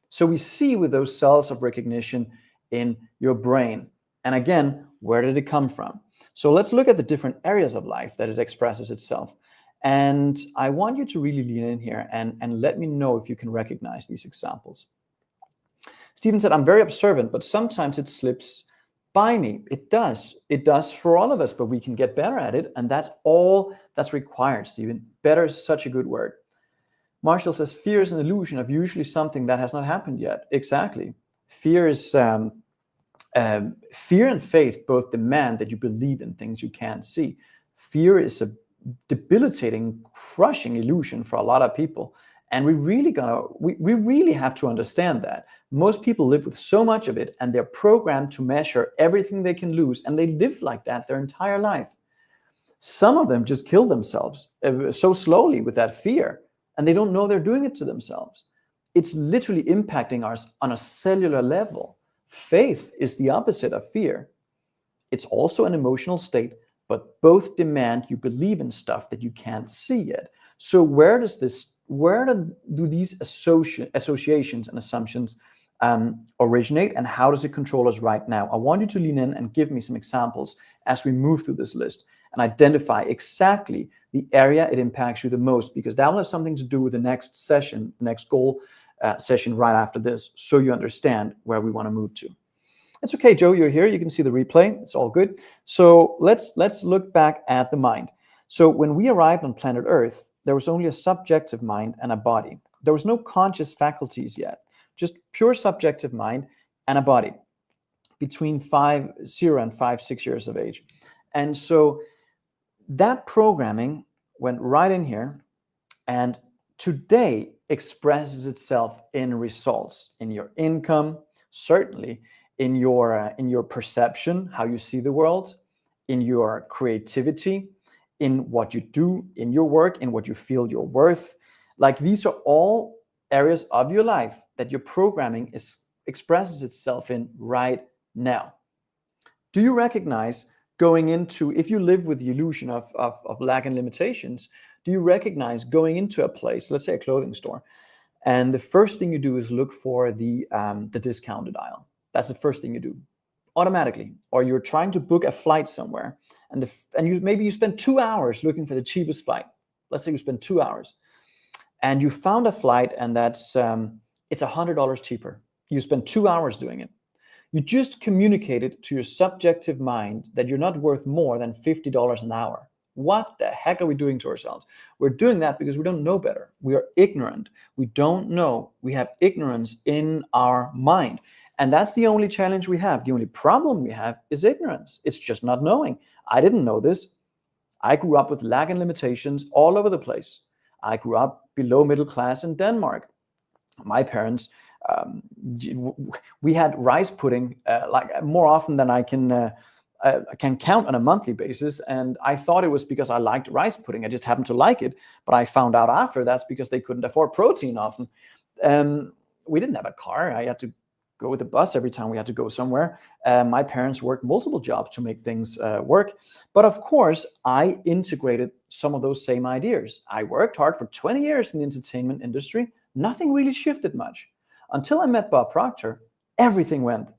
So we see with those cells of recognition in your brain. And again, where did it come from? So let's look at the different areas of life that it expresses itself. And I want you to really lean in here and let me know if you can recognize these examples. Stephen said, I'm very observant, but sometimes it slips by me. It does. It does for all of us, but we can get better at it. And that's all that's required, Stephen. Better is such a good word. Marshall says, fear is an illusion of usually something that has not happened yet. Exactly. Fear is fear and faith both demand that you believe in things you can't see. Fear is a debilitating, crushing illusion for a lot of people. And we really have to understand that. Most people live with so much of it and they're programmed to measure everything they can lose, and they live like that their entire life. Some of them just kill themselves so slowly with that fear, and they don't know they're doing it to themselves. It's literally impacting us on a cellular level. Faith is the opposite of fear. It's also an emotional state, but both demand you believe in stuff that you can't see yet. So where do these associations and assumptions originate, and how does it control us right now? I want you to lean in and give me some examples as we move through this list and identify exactly the area it impacts you the most, because that will have something to do with the next session, next goal session right after this, so you understand where we want to move to. It's okay, Joe, you're here. You can see the replay. It's all good. So let's look back at the mind. So when we arrived on planet Earth, there was only a subjective mind and a body. There was no conscious faculties yet, just pure subjective mind and a body between 0 and 5-6 years of age. And so that programming went right in here, and today expresses itself in results, in your income, certainly in your perception, how you see the world, in your creativity, in what you do in your work, in what you feel you're worth. Like, these are all areas of your life that your programming expresses itself in right now. Do you recognize going into, if you live with the illusion of lack and limitations, do you recognize going into a place, let's say a clothing store, and the first thing you do is look for the discounted aisle? That's the first thing you do automatically. Or you're trying to book a flight somewhere, and maybe you spend 2 hours looking for the cheapest flight. Let's say you spend 2 hours, and you found a flight, and that's it's $100 cheaper. You spend 2 hours doing it. You just communicated to your subjective mind that you're not worth more than $50 an hour. What the heck are we doing to ourselves? We're doing that because we don't know better. We are ignorant. We don't know. We have ignorance in our mind. And that's the only challenge we have. The only problem we have is ignorance. It's just not knowing. I didn't know this. I grew up with lack and limitations all over the place. I grew up below middle class in Denmark. My parents, we had rice pudding like more often than I can count on a monthly basis, and I thought it was because I liked rice pudding. I just happened to like it, but I found out after that's because they couldn't afford protein often. We didn't have a car. I had to go with the bus every time we had to go somewhere. My parents worked multiple jobs to make things work. But of course, I integrated some of those same ideas. I worked hard for 20 years in the entertainment industry. Nothing really shifted much. Until I met Bob Proctor, everything went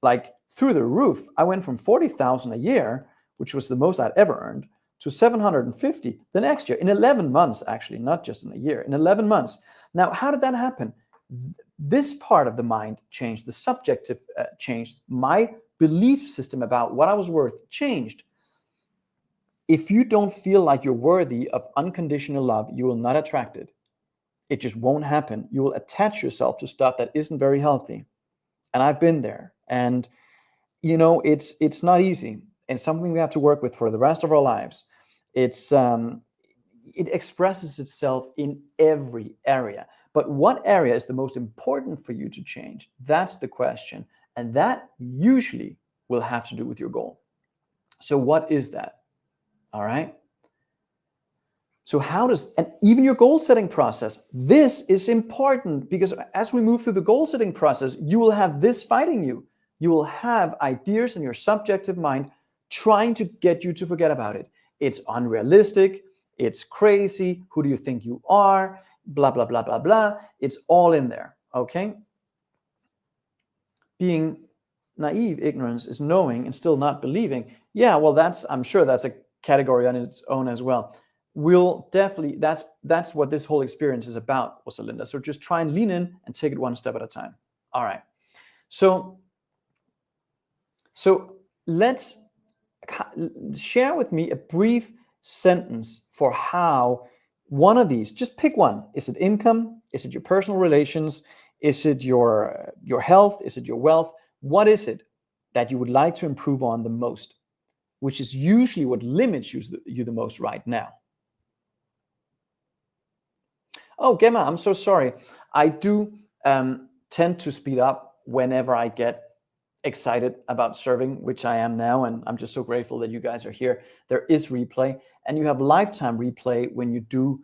like through the roof. I went from $40,000 a year, which was the most I'd ever earned, to $750 the next year, in 11 months, actually, not just in a year, in 11 months. Now, how did that happen? This part of the mind changed, the subjective changed, my belief system about what I was worth changed. If you don't feel like you're worthy of unconditional love, you will not attract it. It just won't happen. You will attach yourself to stuff that isn't very healthy. And I've been there. And, you know, it's not easy. And something we have to work with for the rest of our lives. It expresses itself in every area. But what area is the most important for you to change? That's the question. And that usually will have to do with your goal. So what is that? All right. So and even your goal setting process, this is important, because as we move through the goal setting process, you will have this fighting you. You will have ideas in your subjective mind trying to get you to forget about it. It's unrealistic. It's crazy. Who do you think you are? Blah, blah, blah, blah, blah. It's all in there. Okay. Being naive, ignorance, is knowing and still not believing. Yeah, well, I'm sure that's a category on its own as well. We'll definitely, that's what this whole experience is about, Rosalinda. So just try and lean in and take it one step at a time. All right. So let's share with me a brief sentence for how one of these, just pick one. Is it income? Is it your personal relations? Is it your health? Is it your wealth? What is it that you would like to improve on the most, which is usually what limits you the most right now? Oh, Gemma, I'm so sorry. I do tend to speed up whenever I get excited about serving, which I am now, and I'm just so grateful that you guys are here. There is replay, and you have lifetime replay when you do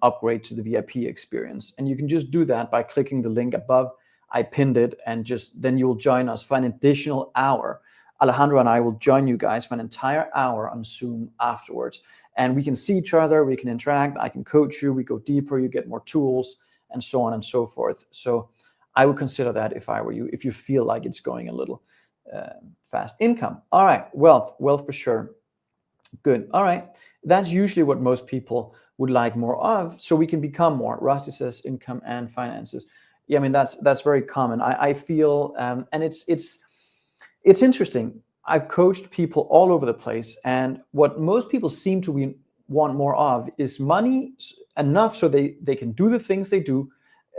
upgrade to the VIP experience. And you can just do that by clicking the link above. I pinned it, and then you'll join us for an additional hour. Alejandro and I will join you guys for an entire hour on Zoom afterwards. And we can see each other, we can interact, I can coach you, we go deeper, you get more tools, and so on and so forth. So I would consider that if I were you, if you feel like it's going a little fast. Income. All right. Wealth for sure. Good. All right. That's usually what most people would like more of, so we can become more. Rusty says income and finances. Yeah, I mean, that's very common. I feel, and it's interesting. I've coached people all over the place, and what most people seem to want more of is money enough so they can do the things they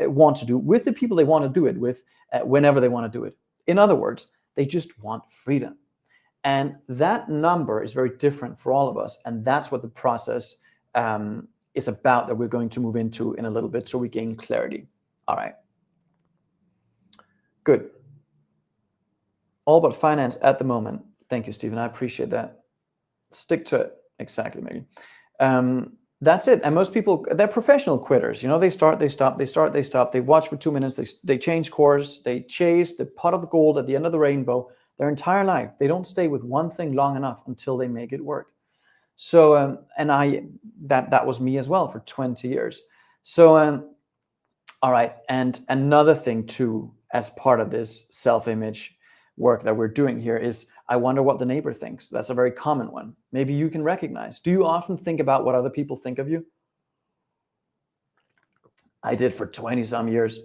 want to do with the people they want to do it with whenever they want to do it. In other words, they just want freedom. And that number is very different for all of us, and that's what the process is about that we're going to move into in a little bit, so we gain clarity. All right. Good. All about finance at the moment. Thank you, Stephen. I appreciate that. Stick to it. Exactly, Megan. That's it. And most people, they're professional quitters. You know, they start, they stop, they start, they stop. They watch for 2 minutes. They change course. They chase the pot of gold at the end of the rainbow. their entire life. They don't stay with one thing long enough until they make it work. So, and that was me as well for 20 years. So, all right. And another thing too, as part of this self-image work that we're doing here is, I wonder what the neighbor thinks. That's a very common one. Maybe you can recognize. Do you often think about what other people think of you? I did for 20 some years.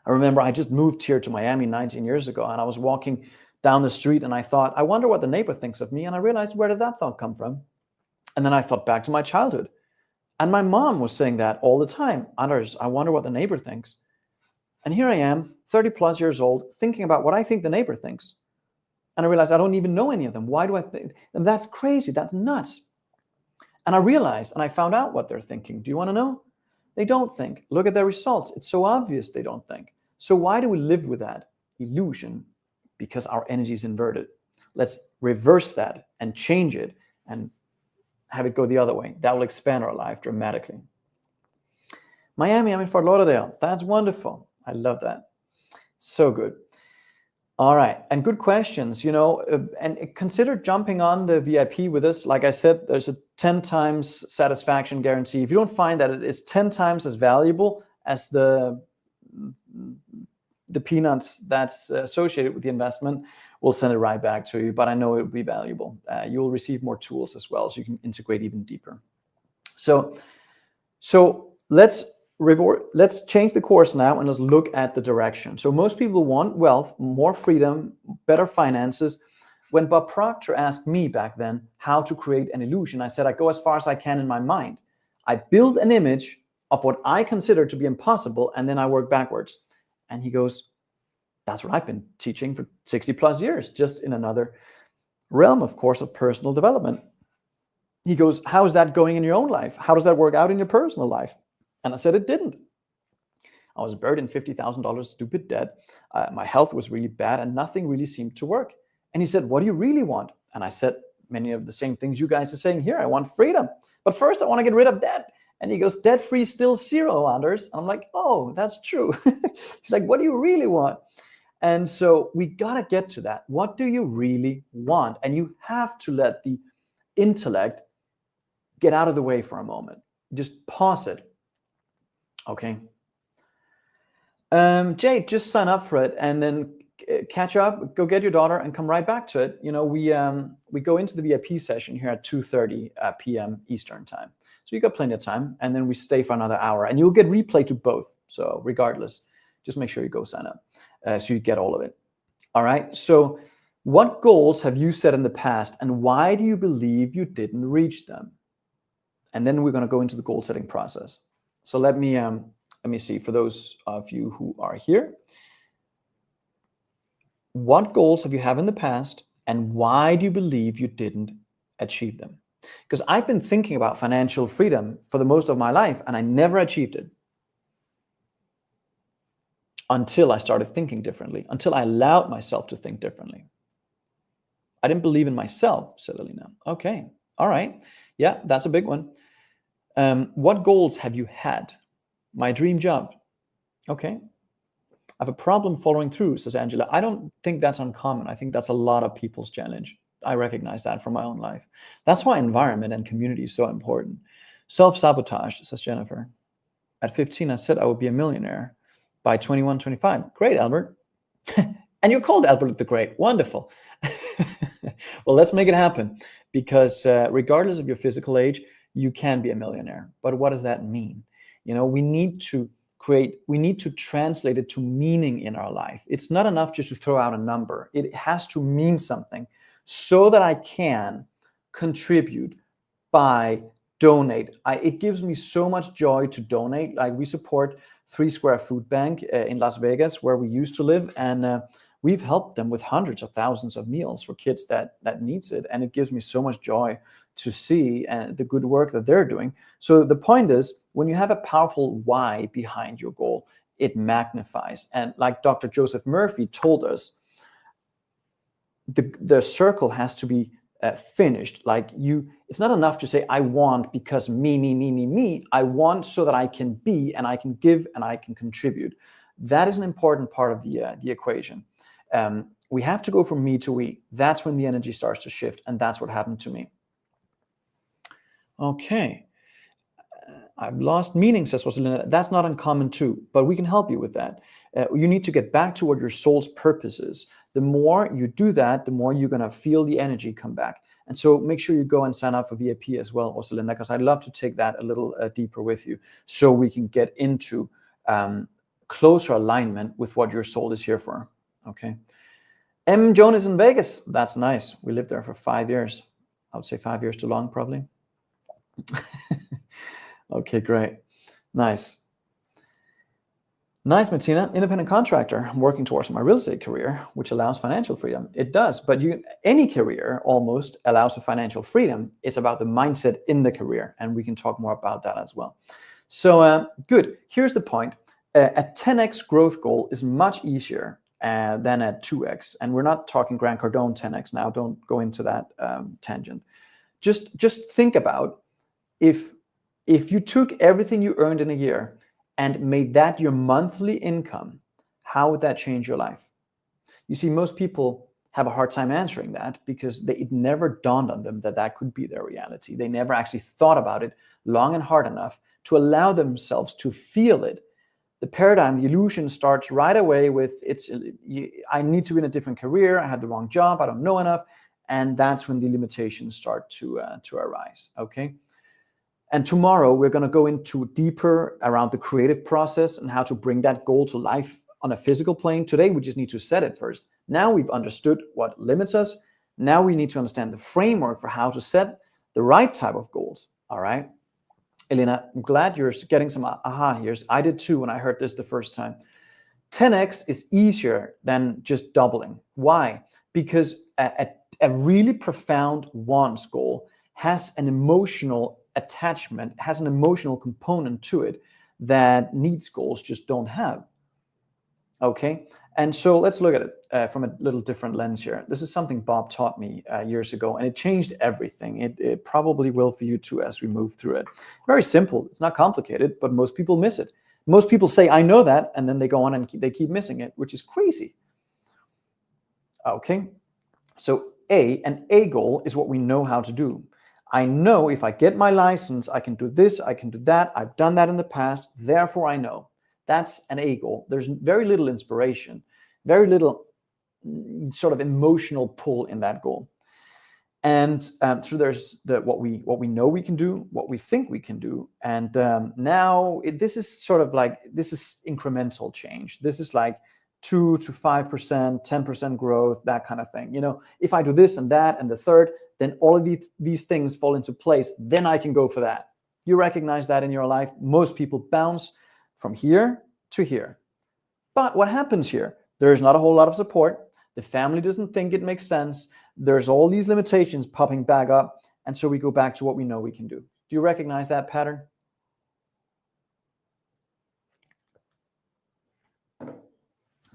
I remember I just moved here to Miami 19 years ago, and I was walking down the street and I thought, I wonder what the neighbor thinks of me. And I realized, where did that thought come from? And then I thought back to my childhood. And my mom was saying that all the time. Anders, I wonder what the neighbor thinks. And here I am, 30 plus years old, thinking about what I think the neighbor thinks. And I realized I don't even know any of them. Why do I think? And that's crazy. That's nuts. And I realized, and I found out what they're thinking. Do you want to know? They don't think. Look at their results. It's so obvious they don't think. So why do we live with that illusion? Because our energy is inverted. Let's reverse that and change it and have it go the other way. That will expand our life dramatically. Miami, I'm in Fort Lauderdale. That's wonderful. I love that. So good. All right. And good questions, and consider jumping on the VIP with us. Like I said, there's a 10 times satisfaction guarantee. If you don't find that it is 10 times as valuable as the peanuts that's associated with the investment, we'll send it right back to you. But I know it will be valuable. You'll receive more tools as well, so you can integrate even deeper. So let's change the course now and let's look at the direction. So most people want wealth, more freedom, better finances. When Bob Proctor asked me back then how to create an illusion, I said, I go as far as I can in my mind. I build an image of what I consider to be impossible, and then I work backwards. And he goes, that's what I've been teaching for 60 plus years, just in another realm, of course, of personal development. He goes, how is that going in your own life? How does that work out in your personal life? And I said, it didn't. I was buried in $50,000 stupid debt. My health was really bad and nothing really seemed to work. And he said, what do you really want? And I said, many of the same things you guys are saying here. I want freedom. But first I want to get rid of debt. And he goes, debt-free still zero, Anders. I'm like, oh, that's true. He's like, what do you really want? And so we got to get to that. What do you really want? And you have to let the intellect get out of the way for a moment. Just pause it. Okay. Jade, just sign up for it and then catch up, go get your daughter and come right back to it. We go into the VIP session here at 2:30 p.m. Eastern time. So you got plenty of time, and then we stay for another hour and you'll get replay to both. So regardless, just make sure you go sign up so you get all of it. All right. So what goals have you set in the past and why do you believe you didn't reach them? And then we're going to go into the goal setting process. So let me see, for those of you who are here, what goals have you had in the past and why do you believe you didn't achieve them? Because I've been thinking about financial freedom for the most of my life and I never achieved it until I started thinking differently, until I allowed myself to think differently. I didn't believe in myself, said Alina. Okay, all right. Yeah, that's a big one. What goals have you had? My dream job. Okay. I have a problem following through, says Angela. I don't think that's uncommon. I think that's a lot of people's challenge. I recognize that from my own life. That's why environment and community is so important. Self-sabotage, says Jennifer. At 15, I said I would be a millionaire by 21, 25. Great, Albert. And you're called Albert the Great. Wonderful. Well, let's make it happen because regardless of your physical age, you can be a millionaire. But what does that mean? We need to translate it to meaning in our life. It's not enough just to throw out a number. It has to mean something so that I can contribute by donate. It gives me so much joy to donate. Like we support 3 Square Food Bank in Las Vegas, where we used to live. And we've helped them with hundreds of thousands of meals for kids that needs it. And it gives me so much joy to see the good work that they're doing. So the point is, when you have a powerful why behind your goal, it magnifies. And like Dr. Joseph Murphy told us, the circle has to be finished. Like it's not enough to say, I want because me. I want so that I can be and I can give and I can contribute. That is an important part of the equation. We have to go from me to we. That's when the energy starts to shift, and that's what happened to me. Okay. I've lost meaning, says Rosalina. That's not uncommon too, but we can help you with that. You need to get back to what your soul's purpose is. The more you do that, the more you're going to feel the energy come back. And so make sure you go and sign up for VIP as well, Rosalina, because I'd love to take that a little deeper with you so we can get into closer alignment with what your soul is here for. Okay. M. Jonas in Vegas. That's nice. We lived there for 5 years. I would say 5 years too long, probably. Okay, great. Nice. Nice, Martina. Independent contractor. I'm working towards my real estate career, which allows financial freedom. It does, but any career almost allows for financial freedom. It's about the mindset in the career, and we can talk more about that as well. So good. Here's the point. A 10x growth goal is much easier than a 2x, and we're not talking Grant Cardone 10x now. Don't go into that tangent. Just think about if you took everything you earned in a year and made that your monthly income, how would that change your life? You see, most people have a hard time answering that because it never dawned on them that that could be their reality. They never actually thought about it long and hard enough to allow themselves to feel it. The paradigm, the illusion starts right away with I need to be in a different career. I have the wrong job. I don't know enough. And that's when the limitations start to arise. Okay. And tomorrow we're going to go into deeper around the creative process and how to bring that goal to life on a physical plane. Today, we just need to set it first. Now we've understood what limits us. Now we need to understand the framework for how to set the right type of goals. All right. Elena, I'm glad you're getting some aha here's. I did too when I heard this the first time. 10x is easier than just doubling. Why? Because a really profound wants goal has an emotional attachment, has an emotional component to it that needs goals just don't have. Okay, and so let's look at it from a little different lens here. This is something Bob taught me years ago, and it changed everything. It probably will for you too as we move through it. Very simple. It's not complicated, but most people miss it. Most people say, I know that, and then they go on and they keep missing it, which is crazy. Okay, so an A goal is what we know how to do. I know if I get my license, I can do this, I can do that. I've done that in the past. Therefore, I know. That's an A goal. There's very little inspiration, very little sort of emotional pull in that goal. And so there's what we know we can do, what we think we can do. And now this is sort of like, this is incremental change. This is like 2 to 5%, 10% growth, that kind of thing. You know, if I do this and that and the third, then all of these things fall into place. Then I can go for that. You recognize that in your life. Most people bounce from here to here. But what happens here? There's not a whole lot of support. The family doesn't think it makes sense. There's all these limitations popping back up. And so we go back to what we know we can do. Do you recognize that pattern?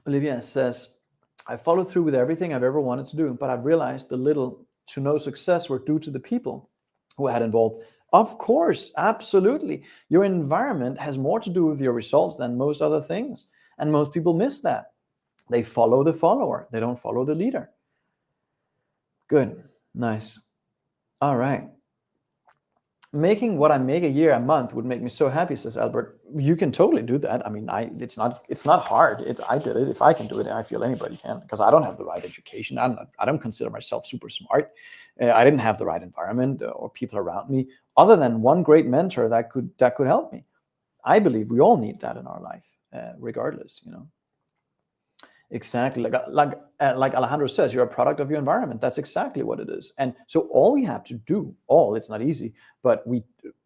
Olivia says, I followed through with everything I've ever wanted to do, but I've realized the little to no success were due to the people who had involved. Of course, absolutely. Your environment has more to do with your results than most other things. And most people miss that. They follow the follower. They don't follow the leader. Good. Nice. All right. Making what I make a year, a month would make me so happy, says Albert. You can totally do that. I mean, it's not hard. I did it. If I can do it, I feel anybody can, because I don't have the right education. I don't consider myself super smart. I didn't have the right environment or people around me, other than one great mentor that could help me. I believe we all need that in our life, regardless, you know. Exactly. Like Alejandro says, you're a product of your environment. That's exactly what it is. And so all we have to do, it's not easy, but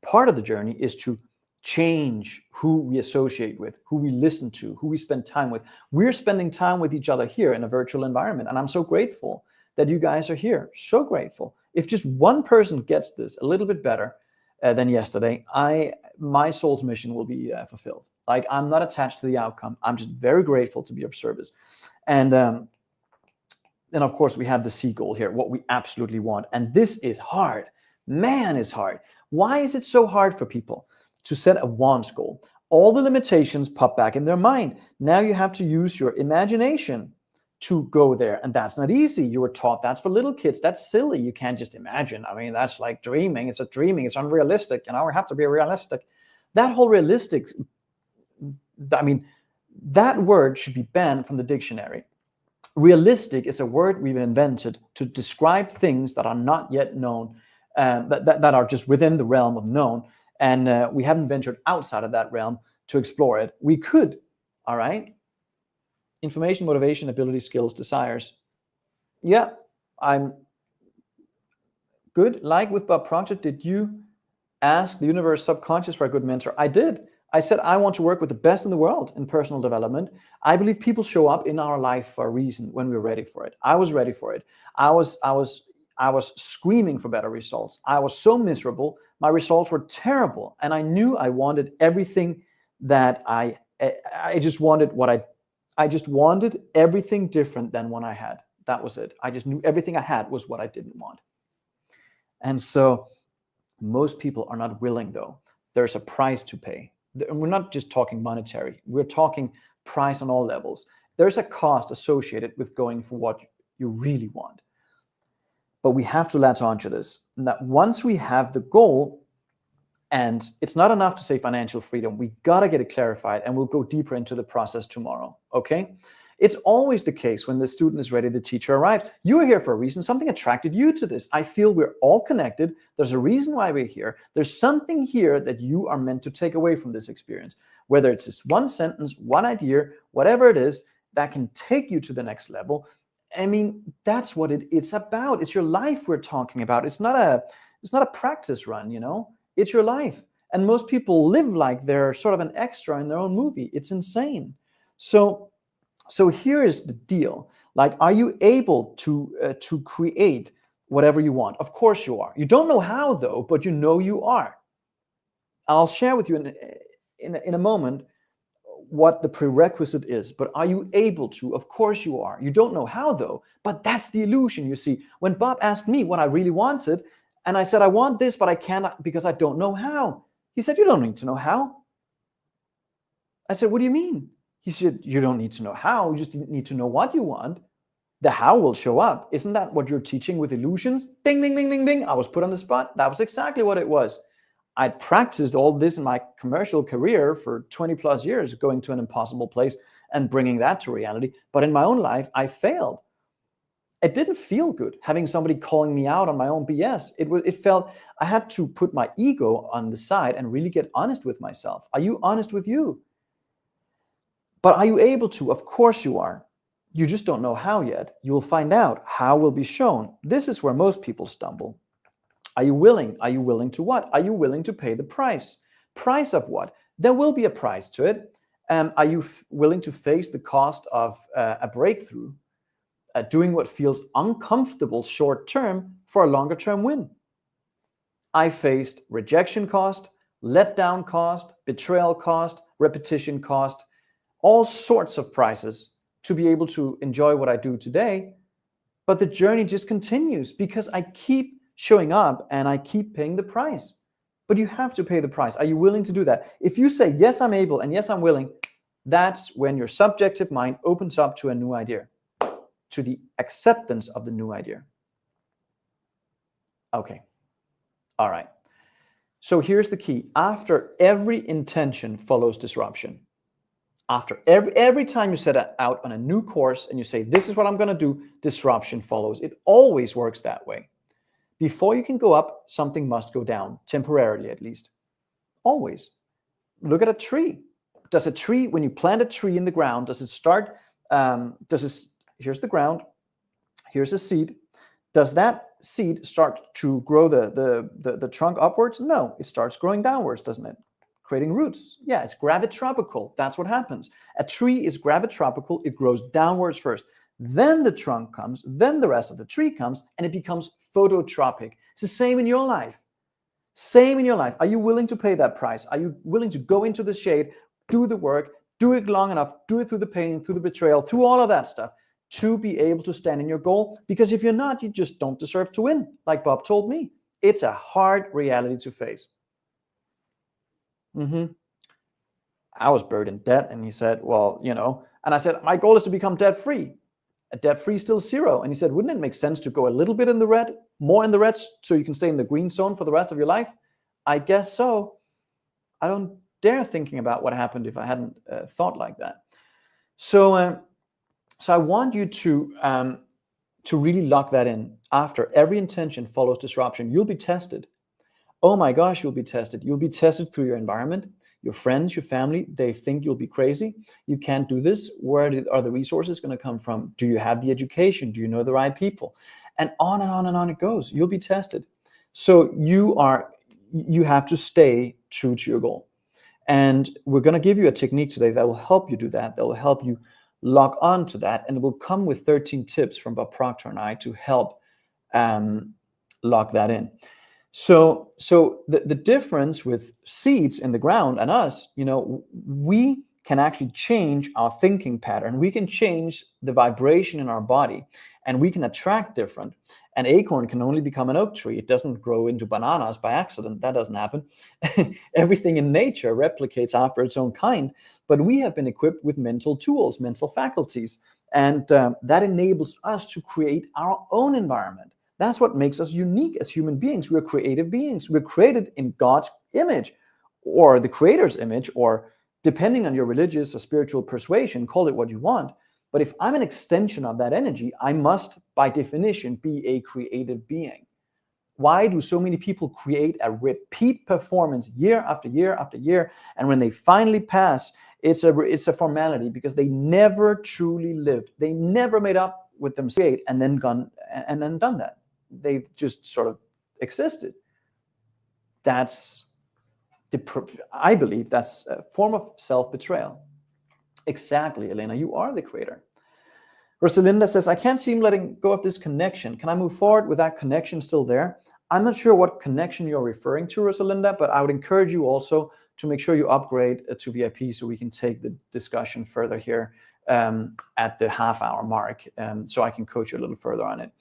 part of the journey is to change who we associate with, who we listen to, who we spend time with. We're spending time with each other here in a virtual environment. And I'm so grateful that you guys are here. So grateful. If just one person gets this a little bit better than yesterday, my soul's mission will be fulfilled. Like, I'm not attached to the outcome. I'm just very grateful to be of service. And then, of course, we have the C goal here, what we absolutely want. And this is hard. Man, it's hard. Why is it so hard for people to set a wants goal? All the limitations pop back in their mind. Now you have to use your imagination to go there. And that's not easy. You were taught that's for little kids. That's silly. You can't just imagine. I mean, that's like dreaming. It's It's unrealistic. We have to be realistic. That whole realistic, I mean, that word should be banned from the dictionary. Realistic is a word we've invented to describe things that are not yet known, that are just within the realm of known. And we haven't ventured outside of that realm to explore it. We could, all right? Information, motivation, ability, skills, desires. Yeah, I'm good. Like with Bob Proctor, did you ask the universe subconscious for a good mentor? I did. I said, I want to work with the best in the world in personal development. I believe people show up in our life for a reason when we're ready for it. I was ready for it. I was screaming for better results. I was so miserable. My results were terrible. And I knew I wanted everything that I just wanted everything different than what I had. That was it. I just knew everything I had was what I didn't want. And so most people are not willing, though. There's a price to pay. And we're not just talking monetary. We're talking price on all levels. There's a cost associated with going for what you really want. But we have to latch onto this. And that once we have the goal, and it's not enough to say financial freedom, we got to get it clarified, and we'll go deeper into the process tomorrow, okay? It's always the case when the student is ready, the teacher arrives. You are here for a reason. Something attracted you to this. I feel we're all connected. There's a reason why we're here. There's something here that you are meant to take away from this experience, whether it's this one sentence, one idea, whatever it is that can take you to the next level. I mean, that's what it's about. It's your life we're talking about. It's not a practice run, you know? It's your life. And most people live like they're sort of an extra in their own movie. It's insane. So here is the deal. Like, are you able to create whatever you want? Of course you are. You don't know how, though, but you know you are. I'll share with you in a moment what the prerequisite is, but are you able to? Of course you are. You don't know how, though, but that's the illusion, you see. When Bob asked me what I really wanted, and I said, I want this, but I cannot because I don't know how. He said, you don't need to know how. I said, what do you mean? He said, you don't need to know how, you just need to know what you want. The how will show up. Isn't that what you're teaching with illusions? Ding, ding, ding, ding, ding. I was put on the spot. That was exactly what it was. I'd practiced all this in my commercial career for 20 plus years, going to an impossible place and bringing that to reality. But in my own life, I failed. It didn't feel good having somebody calling me out on my own BS. It felt I had to put my ego on the side and really get honest with myself. Are you honest with you? But are you able to? Of course you are. You just don't know how yet. You will find out. How will be shown. This is where most people stumble. Are you willing? Are you willing to what? Are you willing to pay the price? Price of what? There will be a price to it. Are you willing to face the cost of a breakthrough? Doing what feels uncomfortable short term for a longer term win. I faced rejection cost, letdown cost, betrayal cost, repetition cost, all sorts of prices to be able to enjoy what I do today. But the journey just continues because I keep showing up and I keep paying the price. But you have to pay the price. Are you willing to do that? If you say, yes, I'm able and yes, I'm willing, that's when your subjective mind opens up to a new idea, to the acceptance of the new idea. Okay. All right. So here's the key. After every intention follows disruption. After every time you set out on a new course and you say, this is what I'm going to do, disruption follows. It always works that way. Before you can go up, something must go down, temporarily at least. Always. Look at a tree. Does a tree, when you plant a tree in the ground, does it start, here's the ground, here's a seed. Does that seed start to grow the trunk upwards? No, it starts growing downwards, doesn't it? Creating roots. Yeah, it's gravitropical. That's what happens. A tree is gravitropical. It grows downwards first. Then the trunk comes, then the rest of the tree comes, and it becomes phototropic. It's the same in your life. Same in your life. Are you willing to pay that price? Are you willing to go into the shade, do the work, do it long enough, do it through the pain, through the betrayal, through all of that stuff to be able to stand in your goal? Because if you're not, you just don't deserve to win, like Bob told me. It's a hard reality to face. I was buried in debt, and he said, well, you know, and I said, my goal is to become debt free. A debt-free is still 0. And he said, wouldn't it make sense to go a little bit in the red, more in the red, so you can stay in the green zone for the rest of your life? I guess so. I don't dare thinking about what happened if I hadn't thought like that. So I want you to really lock that in. After every intention follows disruption, you'll be tested. Oh my gosh, you'll be tested. You'll be tested through your environment, your friends, your family. They think you'll be crazy. You can't do this. Where are the resources going to come from? Do you have the education? Do you know the right people? And on and on and on it goes. You'll be tested. So you have to stay true to your goal. And we're going to give you a technique today that will help you do that. That will help you lock on to that. And it will come with 13 tips from Bob Proctor and I to help lock that in. So the difference with seeds in the ground and us, we can actually change our thinking pattern. We can change the vibration in our body, and we can attract different. An acorn can only become an oak tree. It doesn't grow into bananas by accident. That doesn't happen. Everything in nature replicates after its own kind, but we have been equipped with mental tools, mental faculties, and that enables us to create our own environment. That's what makes us unique as human beings. We're creative beings. We're created in God's image, or the Creator's image, or depending on your religious or spiritual persuasion, call it what you want. But if I'm an extension of that energy, I must, by definition, be a creative being. Why do so many people create a repeat performance year after year after year? And when they finally pass, it's a formality, because they never truly lived. They never made up with themselves and then done that. They've just sort of existed. I believe that's a form of self-betrayal. Exactly, Elena, you are the creator. Rosalinda says, I can't seem letting go of this connection. Can I move forward with that connection still there? I'm not sure what connection you're referring to, Rosalinda, but I would encourage you also to make sure you upgrade to VIP so we can take the discussion further here at the half-hour mark, so I can coach you a little further on it.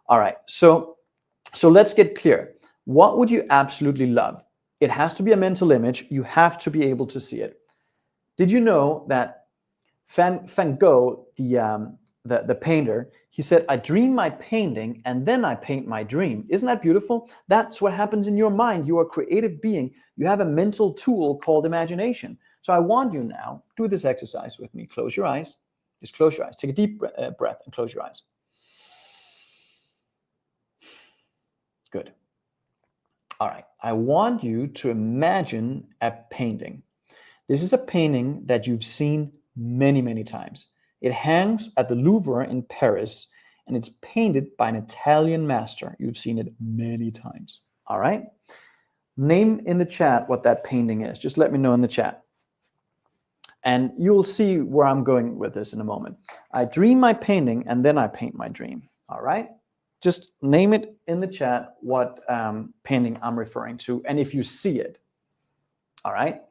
All right, so let's get clear. What would you absolutely love? It has to be a mental image. You have to be able to see it. Did you know that Van Gogh, the painter, he said, I dream my painting and then I paint my dream. Isn't that beautiful? That's what happens in your mind. You are a creative being. You have a mental tool called imagination. So I want you now, do this exercise with me. Close your eyes. Just close your eyes. Take a deep breath and close your eyes. Good. All right. I want you to imagine a painting. This is a painting that you've seen many, many times. It hangs at the Louvre in Paris, and it's painted by an Italian master. You've seen it many times. All right? Name in the chat what that painting is. Just let me know in the chat. And you'll see where I'm going with this in a moment. I dream my painting, and then I paint my dream. All right? Just name it in the chat what painting I'm referring to, and if you see it. All right?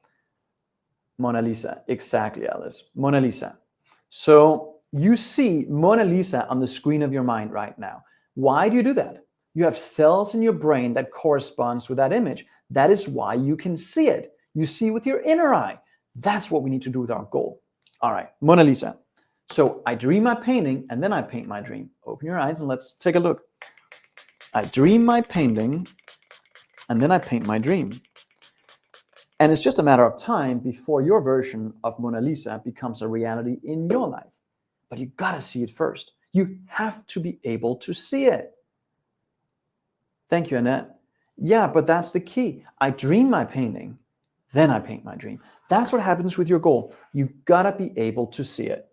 Mona Lisa. Exactly, Alice. Mona Lisa. So you see Mona Lisa on the screen of your mind right now. Why do you do that? You have cells in your brain that corresponds with that image. That is why you can see it. You see with your inner eye. That's what we need to do with our goal. All right, Mona Lisa. So I dream my painting and then I paint my dream. Open your eyes and let's take a look. I dream my painting and then I paint my dream. And it's just a matter of time before your version of Mona Lisa becomes a reality in your life. But you gotta see it first. You have to be able to see it. Thank you, Annette. Yeah, but that's the key. I dream my painting, then I paint my dream. That's what happens with your goal. You gotta be able to see it.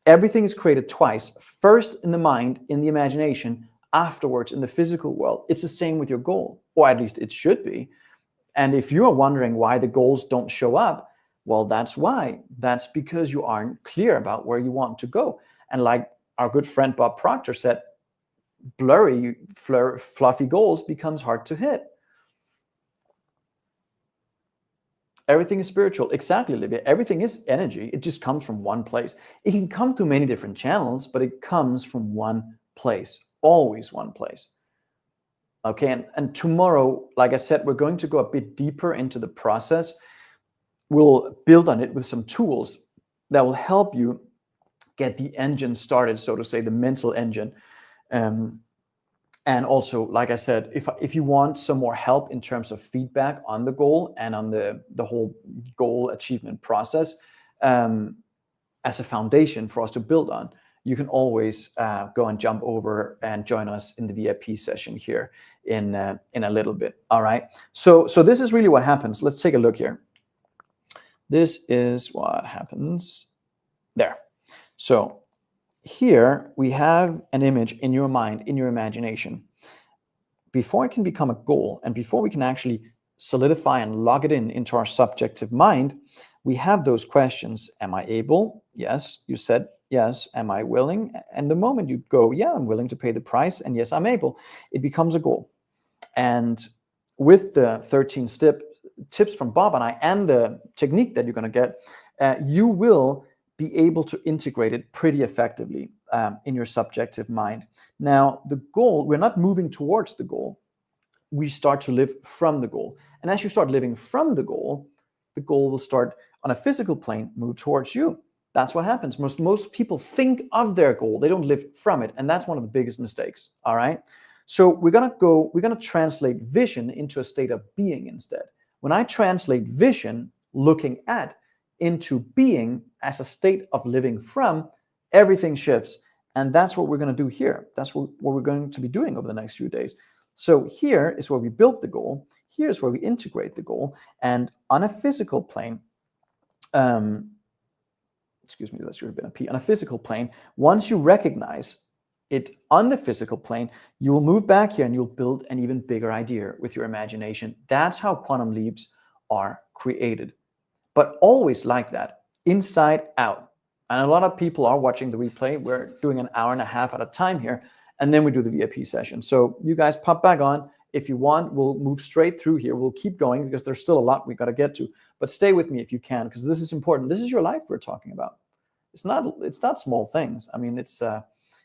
Everything is created twice. First in the mind, in the imagination, afterwards in the physical world. It's the same with your goal, or at least it should be. And if you are wondering why the goals don't show up, well, that's why. That's because you aren't clear about where you want to go. And like our good friend Bob Proctor said, blurry, fluffy goals becomes hard to hit. Everything is spiritual. Exactly, Libya. Everything is energy. It just comes from one place. It can come through many different channels, but it comes from one place. Always one place. Okay, and tomorrow, like I said, we're going to go a bit deeper into the process. We'll build on it with some tools that will help you get the engine started, so to say, the mental engine. And also, like I said, if you want some more help in terms of feedback on the goal and on the whole goal achievement process, as a foundation for us to build on, you can always go and jump over and join us in the VIP session here in a little bit. All right. So this is really what happens. Let's take a look here. This is what happens there. So here we have an image in your mind, in your imagination. Before it can become a goal, and before we can actually solidify and log it into our subjective mind, we have those questions. Am I able? Yes. You said yes. Am I willing? And the moment you go, yeah, I'm willing to pay the price, and yes, I'm able, it becomes a goal. And with the 13 tips from Bob and I, and the technique that you're going to get, you will be able to integrate it pretty effectively in your subjective mind. Now, the goal, we're not moving towards the goal. We start to live from the goal. And as you start living from the goal will start on a physical plane, move towards you. That's what happens. Most people think of their goal. They don't live from it. And that's one of the biggest mistakes. All right. So we're going to translate vision into a state of being instead. When I translate vision, looking at, into being as a state of living from, everything shifts. And that's what we're going to do here. That's what we're going to be doing over the next few days. So here is where we build the goal. Here's where we integrate the goal. And on a physical plane, excuse me, that should have been a P. On a physical plane, once you recognize it on the physical plane, you will move back here and you'll build an even bigger idea with your imagination. That's how quantum leaps are created. But always like that, inside out. And a lot of people are watching the replay. We're doing an hour and a half at a time here, and then we do the VIP session. So you guys pop back on. If you want, we'll move straight through here. We'll keep going because there's still a lot we got to get to. But stay with me if you can, because this is important. This is your life we're talking about. It's not small things. I mean, it's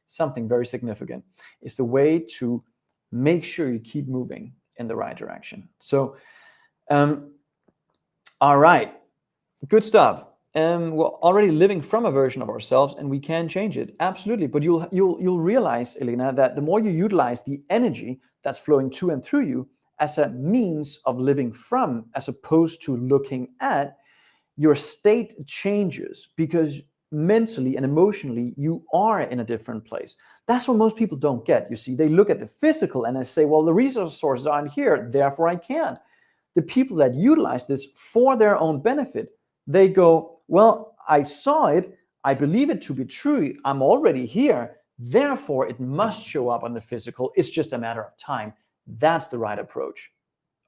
something very significant. It's the way to make sure you keep moving in the right direction. So, all right. Good stuff. We're already living from a version of ourselves, and we can change it. Absolutely. But you'll realize, Elena, that the more you utilize the energy that's flowing to and through you as a means of living from, as opposed to looking at, your state changes, because mentally and emotionally you are in a different place. That's what most people don't get. You see, they look at the physical and they say, well, the resource sources aren't here, therefore I can't. The people that utilize this for their own benefit, they go, well, I saw it, I believe it to be true, I'm already here, therefore it must show up on the physical, it's just a matter of time. That's the right approach.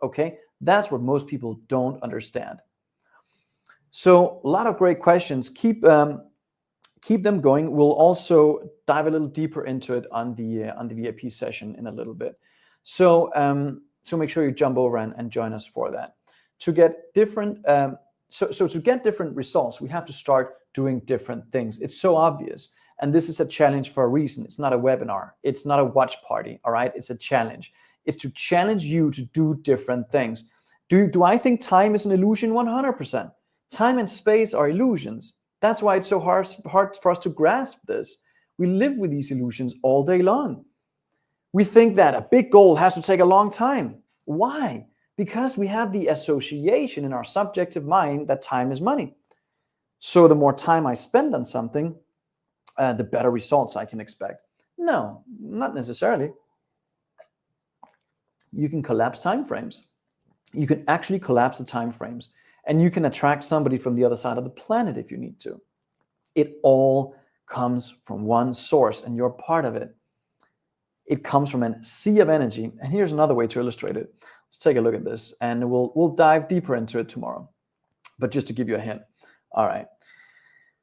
Okay, that's what most people don't understand. So a lot of great questions. Keep them going. We'll also dive a little deeper into it on the VIP session in a little bit. So make sure you jump over and join us for that. To get different so to get different results, we have to start doing different things. It's so obvious. And this is a challenge for a reason. It's not a webinar. It's not a watch party. All right. It's a challenge. It's to challenge you to do different things. Do I think time is an illusion? 100%. Time and space are illusions. That's why it's so hard for us to grasp this. We live with these illusions all day long. We think that a big goal has to take a long time. Why? Because we have the association in our subjective mind that time is money. So the more time I spend on something, the better results I can expect. No, not necessarily. You can collapse time frames. You can actually collapse the time frames, and you can attract somebody from the other side of the planet if you need to. It all comes from one source, and you're part of it. It comes from a sea of energy. And here's another way to illustrate it. Let's take a look at this, and we'll dive deeper into it tomorrow. But just to give you a hint. All right.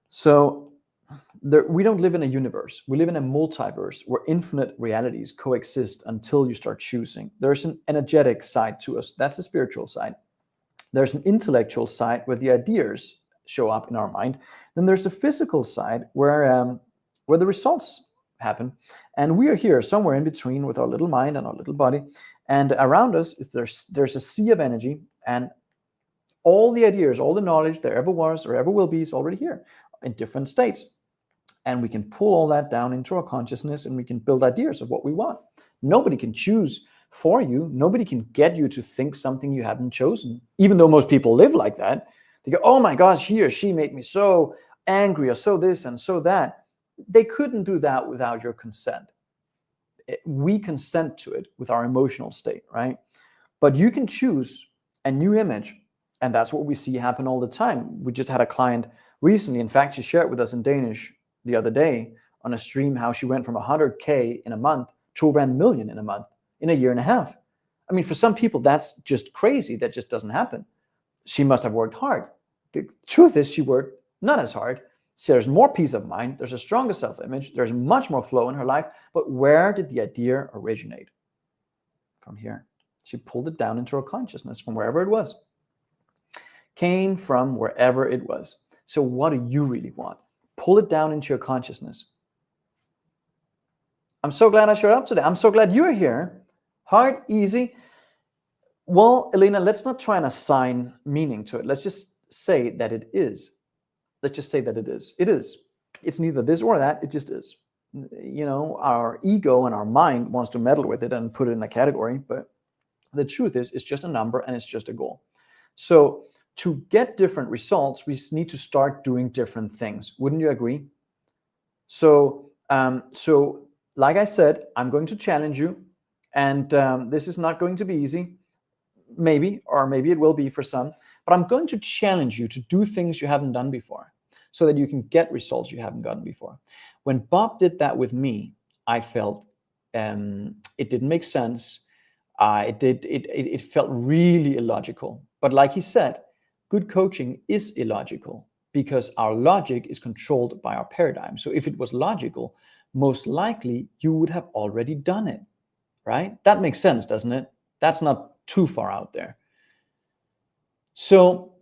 So we don't live in a universe. We live in a multiverse where infinite realities coexist until you start choosing. There's an energetic side to us. That's the spiritual side. There's an intellectual side where the ideas show up in our mind. Then there's a physical side where the results happen. And we are here somewhere in between with our little mind and our little body. And around us there's a sea of energy, and all the ideas, all the knowledge there ever was or ever will be is already here in different states. and we can pull all that down into our consciousness, and we can build ideas of what we want. Nobody can choose for you. Nobody can get you to think something you haven't chosen, even though most people live like that. They go, oh my gosh, he or she made me so angry, or so this and so that. They couldn't do that without your consent. We consent to it with our emotional state, right? But you can choose a new image, and that's what we see happen all the time. We just had a client recently, in fact, she shared with us in Danish the other day on a stream how she went from 100K in a month to over 1 million in a month in a year and a half. I mean, for some people, that's just crazy. That just doesn't happen. She must have worked hard. The truth is, she worked not as hard. So there's more peace of mind. There's a stronger self-image. There's much more flow in her life. But where did the idea originate? From here. She pulled it down into her consciousness from wherever it was. Came from wherever it was. So what do you really want? Pull it down into your consciousness. I'm so glad I showed up today. I'm so glad you're here. Hard, easy. Well, Elena, let's not try and assign meaning to it. Let's just say that it is. Let's just say that it is. It is. It's neither this or that. It just is. You know, our ego and our mind wants to meddle with it and put it in a category, but the truth is, it's just a number and it's just a goal. So to get different results, we need to start doing different things. Wouldn't you agree? So like I said, I'm going to challenge you, and this is not going to be easy. Maybe, or maybe it will be for some, but I'm going to challenge you to do things you haven't done before so that you can get results you haven't gotten before. When Bob did that with me, I felt it didn't make sense. It felt really illogical. But like he said, good coaching is illogical because our logic is controlled by our paradigm. So if it was logical, most likely you would have already done it, right? That makes sense, doesn't it? That's not too far out there. So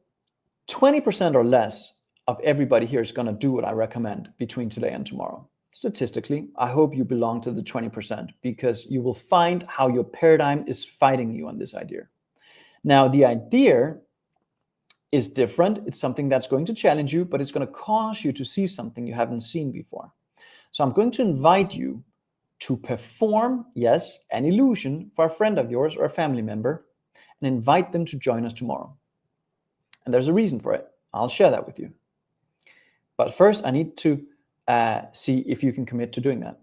20% or less of everybody here is going to do what I recommend between today and tomorrow. Statistically, I hope you belong to the 20% because you will find how your paradigm is fighting you on this idea. Now, the idea is different. It's something that's going to challenge you, but it's going to cause you to see something you haven't seen before. So I'm going to invite you to perform, yes, an illusion for a friend of yours or a family member and invite them to join us tomorrow. And there's a reason for it. I'll share that with you. But first, I need to see if you can commit to doing that.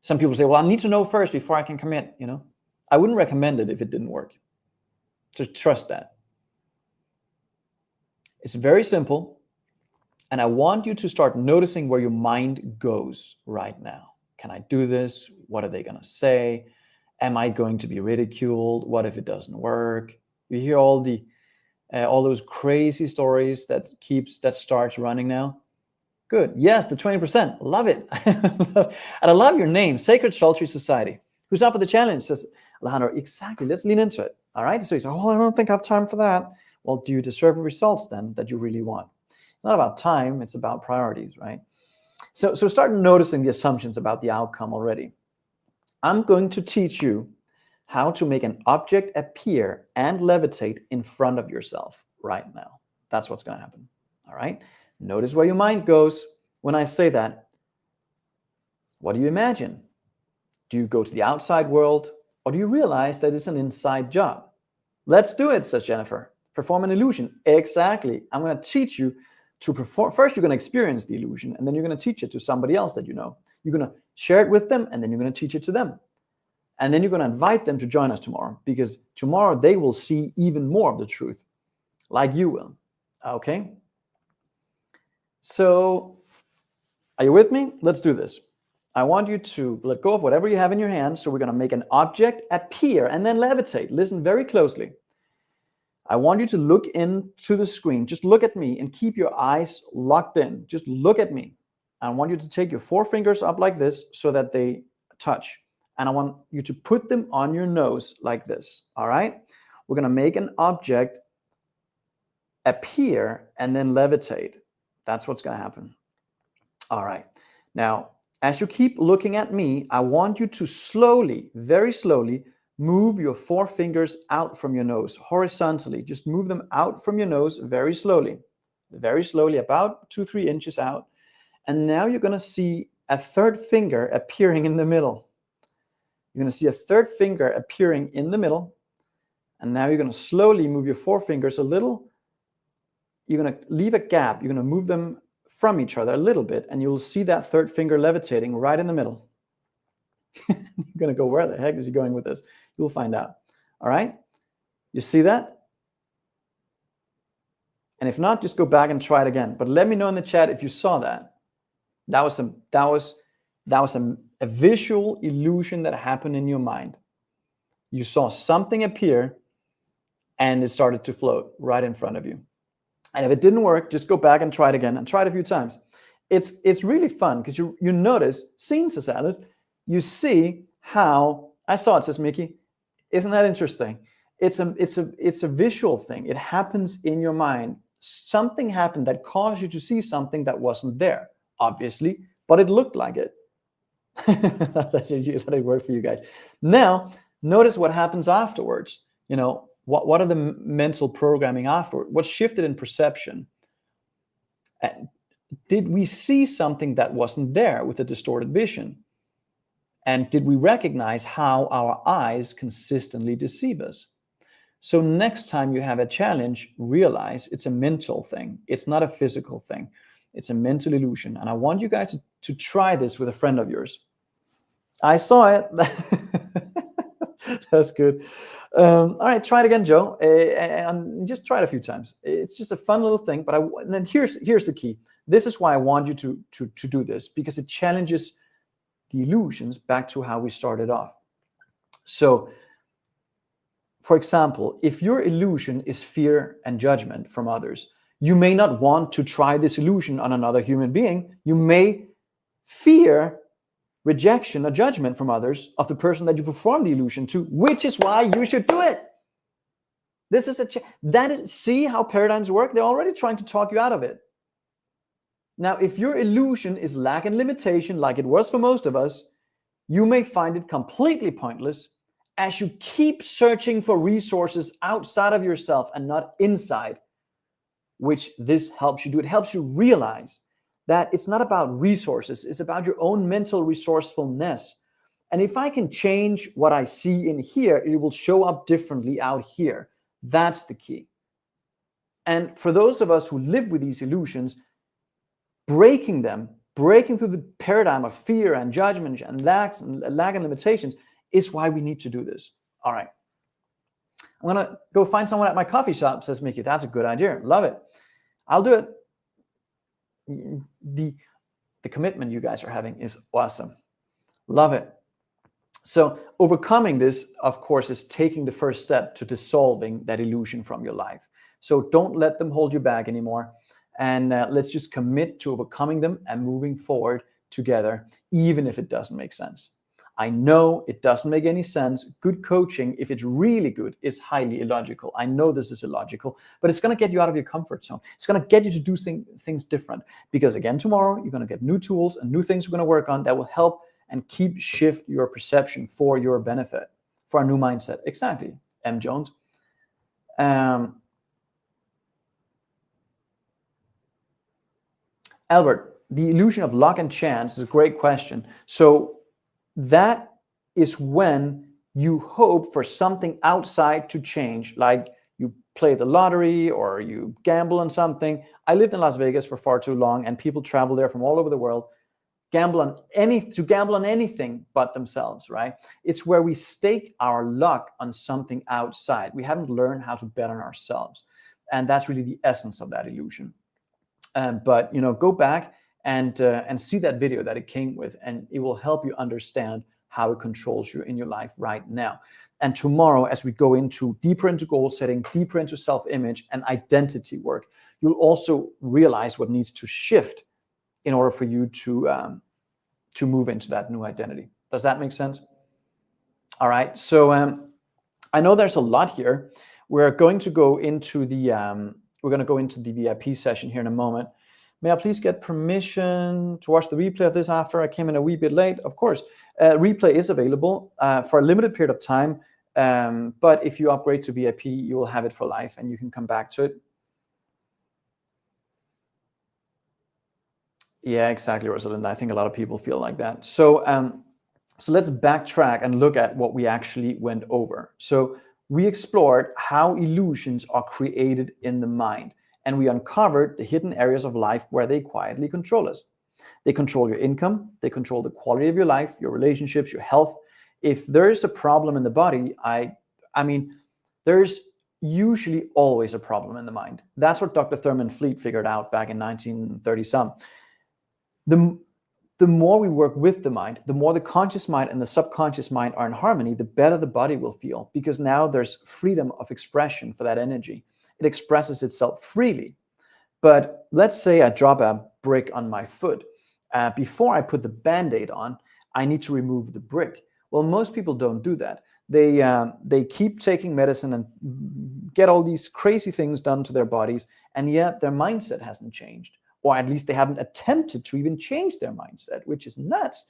Some people say, well, I need to know first before I can commit, you know. I wouldn't recommend it if it didn't work. Just trust that. It's very simple. And I want you to start noticing where your mind goes right now. Can I do this? What are they going to say? Am I going to be ridiculed? What if it doesn't work? You hear all those crazy stories that starts running now. Good. Yes, the 20%. Love it. And I love your name, Sacred Sultry Society. Who's up for the challenge? Says Alejandro. Exactly. Let's lean into it. All right. So you say, oh, I don't think I have time for that. Well, do you deserve the results then that you really want? It's not about time. It's about priorities, right? So start noticing the assumptions about the outcome already. I'm going to teach you how to make an object appear and levitate in front of yourself right now. That's what's going to happen. All right. Notice where your mind goes when I say that. What do you imagine? Do you go to the outside world, or do you realize that it's an inside job? Let's do it, says Jennifer. Perform an illusion. Exactly. I'm going to teach you to perform. First, you're going to experience the illusion, and then you're going to teach it to somebody else that you know. You're going to share it with them, and then you're going to teach it to them. And then you're going to invite them to join us tomorrow, because tomorrow they will see even more of the truth, like you will. Okay? So, are you with me? Let's do this. I want you to let go of whatever you have in your hands. So we're going to make an object appear and then levitate. Listen very closely. I want you to look into the screen. Just look at me and keep your eyes locked in. Just look at me. I want you to take your 4 fingers up like this so that they touch. And I want you to put them on your nose like this. All right? We're going to make an object appear and then levitate. That's what's going to happen. All right. Now, as you keep looking at me, I want you to slowly, very slowly, move your 4 fingers out from your nose horizontally. Just move them out from your nose very slowly, about 2-3 inches out. And now you're going to see a third finger appearing in the middle. You're going to see a third finger appearing in the middle. And now you're going to slowly move your four fingers a little. You're going to leave a gap. You're going to move them from each other a little bit. And you'll see that third finger levitating right in the middle. You're going to go, where the heck is he going with this? You'll find out. All right? You see that? And if not, just go back and try it again. But let me know in the chat if you saw that. That was a visual illusion that happened in your mind. You saw something appear and it started to float right in front of you. And if it didn't work, just go back and try it again and try it a few times. It's really fun because you notice, seen, says Alice, you see how, I saw it, says Mickey. Isn't that interesting? It's a visual thing. It happens in your mind. Something happened that caused you to see something that wasn't there, obviously, but it looked like it. That it worked for you guys. Now, notice what happens afterwards. You know, what are the mental programming afterward? What shifted in perception? Did we see something that wasn't there with a distorted vision? And did we recognize how our eyes consistently deceive us? So next time you have a challenge, realize it's a mental thing. It's not a physical thing. It's a mental illusion. And I want you guys to try this with a friend of yours. I saw it. That's good. All right, try it again, Joe. And just try it a few times. It's just a fun little thing. But and then here's the key. This is why I want you to do this, because it challenges the illusions back to how we started off. So, for example, if your illusion is fear and judgment from others, you may not want to try this illusion on another human being. You may fear rejection or judgment from others of the person that you perform the illusion to, which is why you should do it. This is see how paradigms work? They're already trying to talk you out of it. Now, if your illusion is lack and limitation, like it was for most of us, you may find it completely pointless as you keep searching for resources outside of yourself and not inside, which this helps you do. It helps you realize that it's not about resources, it's about your own mental resourcefulness. And if I can change what I see in here, it will show up differently out here. That's the key. And for those of us who live with these illusions, breaking through the paradigm of fear and judgment and lack and limitations is why we need to do this. All right. I'm going to go find someone at my coffee shop, says Mickey. That's a good idea. Love it. I'll do it. The commitment you guys are having is awesome. Love it. So overcoming this, of course, is taking the first step to dissolving that illusion from your life. So don't let them hold you back anymore. And let's just commit to overcoming them and moving forward together, even if it doesn't make sense. I know it doesn't make any sense. Good coaching, if it's really good, is highly illogical. I know this is illogical, but it's going to get you out of your comfort zone. It's going to get you to do things different. Because again, tomorrow, you're going to get new tools and new things we're going to work on that will help and shift your perception for your benefit, for a new mindset. Exactly, M. Jones. Albert, the illusion of luck and chance is a great question. So that is when you hope for something outside to change, like you play the lottery or you gamble on something. I lived in Las Vegas for far too long, and people travel there from all over the world, gamble on anything but themselves, right? It's where we stake our luck on something outside. We haven't learned how to bet on ourselves. And that's really the essence of that illusion. But go back and see that video that it came with, and it will help you understand how it controls you in your life right now. And tomorrow, as we go deeper into goal setting, deeper into self-image and identity work, you'll also realize what needs to shift in order for you to move into that new identity. Does that make sense? All right. So I know there's a lot here. We're going to go into the VIP session here in a moment. May I please get permission to watch the replay of this after I came in a wee bit late? Of course. Replay is available for a limited period of time. But if you upgrade to VIP, you will have it for life and you can come back to it. Yeah, exactly, Rosalind. I think a lot of people feel like that. So let's backtrack and look at what we actually went over. So we explored how illusions are created in the mind, and we uncovered the hidden areas of life where they quietly control us. They control your income, they control the quality of your life, your relationships, your health. If there is a problem in the body, I mean, there's usually always a problem in the mind. That's what Dr. Thurman Fleet figured out back in 1930 some. The more we work with the mind, the more the conscious mind and the subconscious mind are in harmony, the better the body will feel, because now there's freedom of expression for that energy. It expresses itself freely. But let's say I drop a brick on my foot. Before I put the Band-Aid on, I need to remove the brick. Well, most people don't do that. They keep taking medicine and get all these crazy things done to their bodies, and yet their mindset hasn't changed. Or at least they haven't attempted to even change their mindset, which is nuts.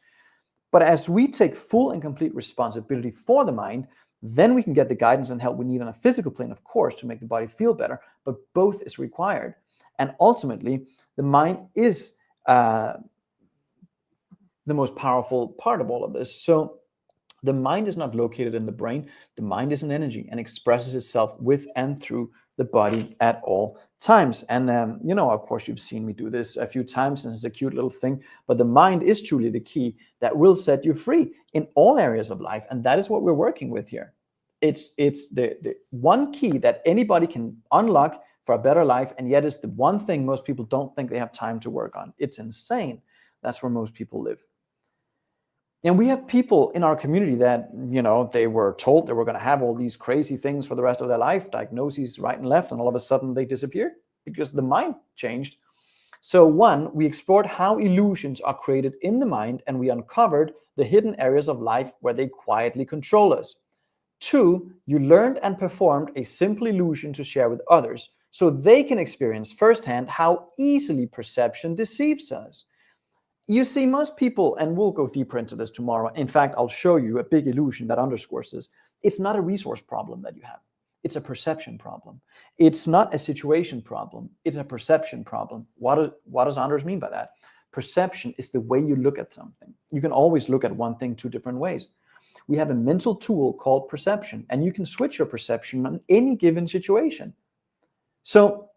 But as we take full and complete responsibility for the mind, then we can get the guidance and help we need on a physical plane, of course, to make the body feel better. But both is required. And ultimately, the mind is the most powerful part of all of this. So the mind is not located in the brain. The mind is an energy and expresses itself with and through the body at all times. And, of course, you've seen me do this a few times, and it's a cute little thing. But the mind is truly the key that will set you free in all areas of life. And that is what we're working with here. It's the one key that anybody can unlock for a better life. And yet it's the one thing most people don't think they have time to work on. It's insane. That's where most people live. And we have people in our community that, they were told they were going to have all these crazy things for the rest of their life, diagnoses right and left, and all of a sudden they disappeared because the mind changed. So one, we explored how illusions are created in the mind, and we uncovered the hidden areas of life where they quietly control us. Two, you learned and performed a simple illusion to share with others so they can experience firsthand how easily perception deceives us. You see, most people, and we'll go deeper into this tomorrow. In fact, I'll show you a big illusion that underscores this. It's not a resource problem that you have. It's a perception problem. It's not a situation problem. It's a perception problem. What does Anders mean by that? Perception is the way you look at something. You can always look at one thing two different ways. We have a mental tool called perception, and you can switch your perception on any given situation. So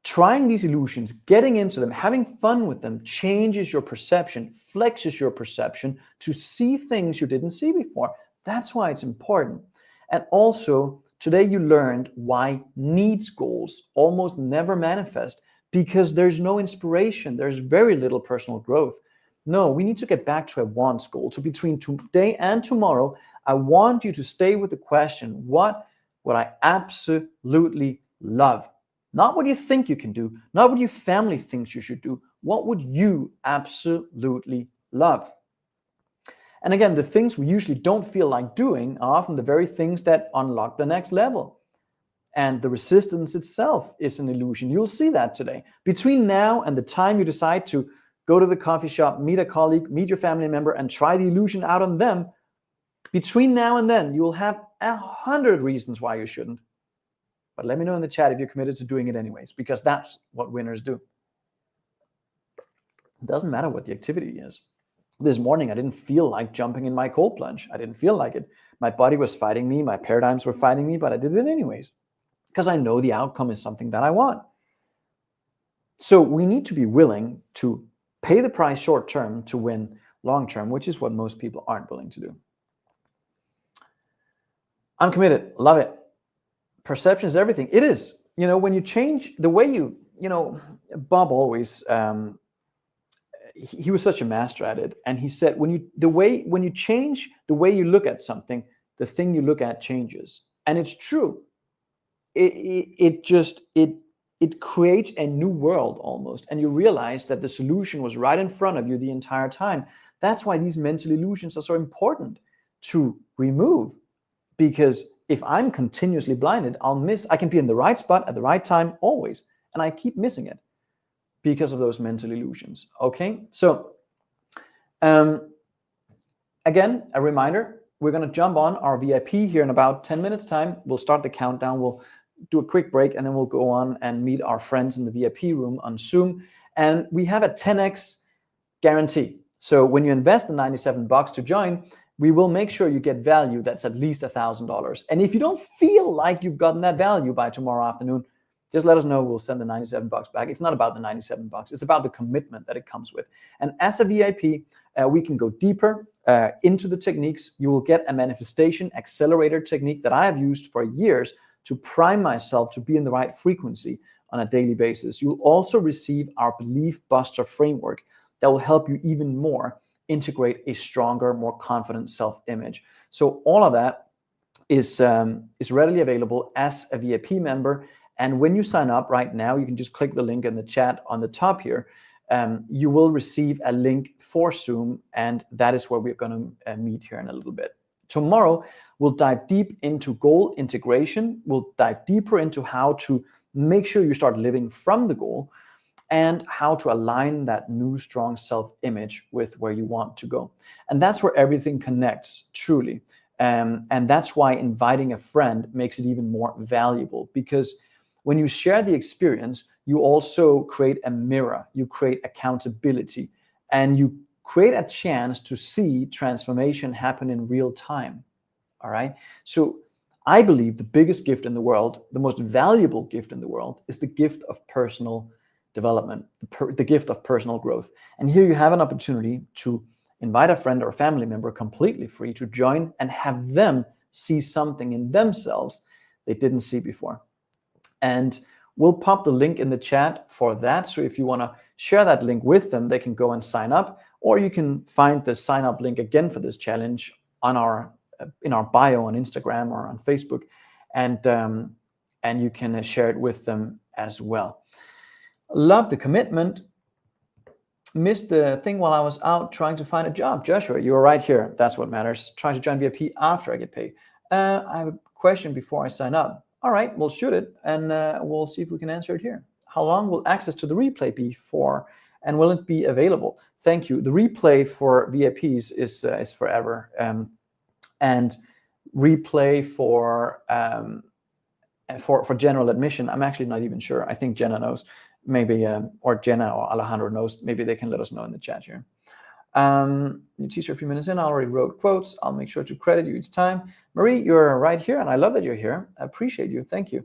trying these illusions, getting into them, having fun with them, changes your perception, flexes your perception to see things you didn't see before. That's why it's important. And also, today you learned why needs goals almost never manifest, because there's no inspiration. There's very little personal growth. No, we need to get back to a wants goal. So between today and tomorrow, I want you to stay with the question, what would I absolutely love? Not what you think you can do, not what your family thinks you should do. What would you absolutely love? And again, the things we usually don't feel like doing are often the very things that unlock the next level. And the resistance itself is an illusion. You'll see that today. Between now and the time you decide to go to the coffee shop, meet a colleague, meet your family member, and try the illusion out on them, between now and then, you will have 100 reasons why you shouldn't. But let me know in the chat if you're committed to doing it anyways, because that's what winners do. It doesn't matter what the activity is. This morning, I didn't feel like jumping in my cold plunge. I didn't feel like it. My body was fighting me. My paradigms were fighting me, but I did it anyways, because I know the outcome is something that I want. So we need to be willing to pay the price short term to win long term, which is what most people aren't willing to do. I'm committed. Love it. Perception is everything. It is. When you change the way Bob always, he was such a master at it. And he said, when you change the way you look at something, the thing you look at changes. And it's true. It creates a new world almost. And you realize that the solution was right in front of you the entire time. That's why these mental illusions are so important to remove. Because if I'm continuously blinded, I can be in the right spot at the right time always. And I keep missing it because of those mental illusions. Okay, so again, a reminder, we're going to jump on our VIP here in about 10 minutes time. We'll start the countdown. We'll do a quick break, and then we'll go on and meet our friends in the VIP room on Zoom. And we have a 10x guarantee. So when you invest the $97 to join, we will make sure you get value that's at least $1,000. And if you don't feel like you've gotten that value by tomorrow afternoon, just let us know. We'll send the $97 back. It's not about the $97. It's about the commitment that it comes with. And as a VIP, we can go deeper into the techniques. You will get a manifestation accelerator technique that I have used for years to prime myself to be in the right frequency on a daily basis. You'll also receive our Belief Buster framework that will help you even more integrate a stronger, more confident self-image. So all of that is readily available as a VIP member. And when you sign up right now, you can just click the link in the chat on the top here. You will receive a link for Zoom, and that is where we're going to meet here in a little bit. Tomorrow, we'll dive deep into goal integration. We'll dive deeper into how to make sure you start living from the goal and how to align that new, strong self-image with where you want to go. And that's where everything connects, truly. And that's why inviting a friend makes it even more valuable, because when you share the experience, you also create a mirror, you create accountability, and you create a chance to see transformation happen in real time. All right. So I believe the biggest gift in the world, the most valuable gift in the world, is the gift of personal development, the gift of personal growth. And here you have an opportunity to invite a friend or a family member completely free to join and have them see something in themselves they didn't see before. And we'll pop the link in the chat for that. So if you want to share that link with them, they can go and sign up, or you can find the sign up link again for this challenge on our in our bio on Instagram or on Facebook, and you can share it with them as well. Love the commitment. Missed the thing while I was out trying to find a job. Joshua, you were right here. That's what matters. Trying to join VIP after I get paid. I have a question before I sign up. All right, we'll shoot it, and we'll see if we can answer it here. How long will access to the replay be for, and will it be available? Thank you. The replay for VIPs is forever, and replay for general admission, I'm actually not even sure. I think Jenna knows, maybe, or Jenna or Alejandro knows. Maybe they can let us know in the chat here. You teacher a few minutes in, I already wrote quotes. I'll make sure to credit you each time. Marie, you're right here, and I love that you're here. I appreciate you. Thank you.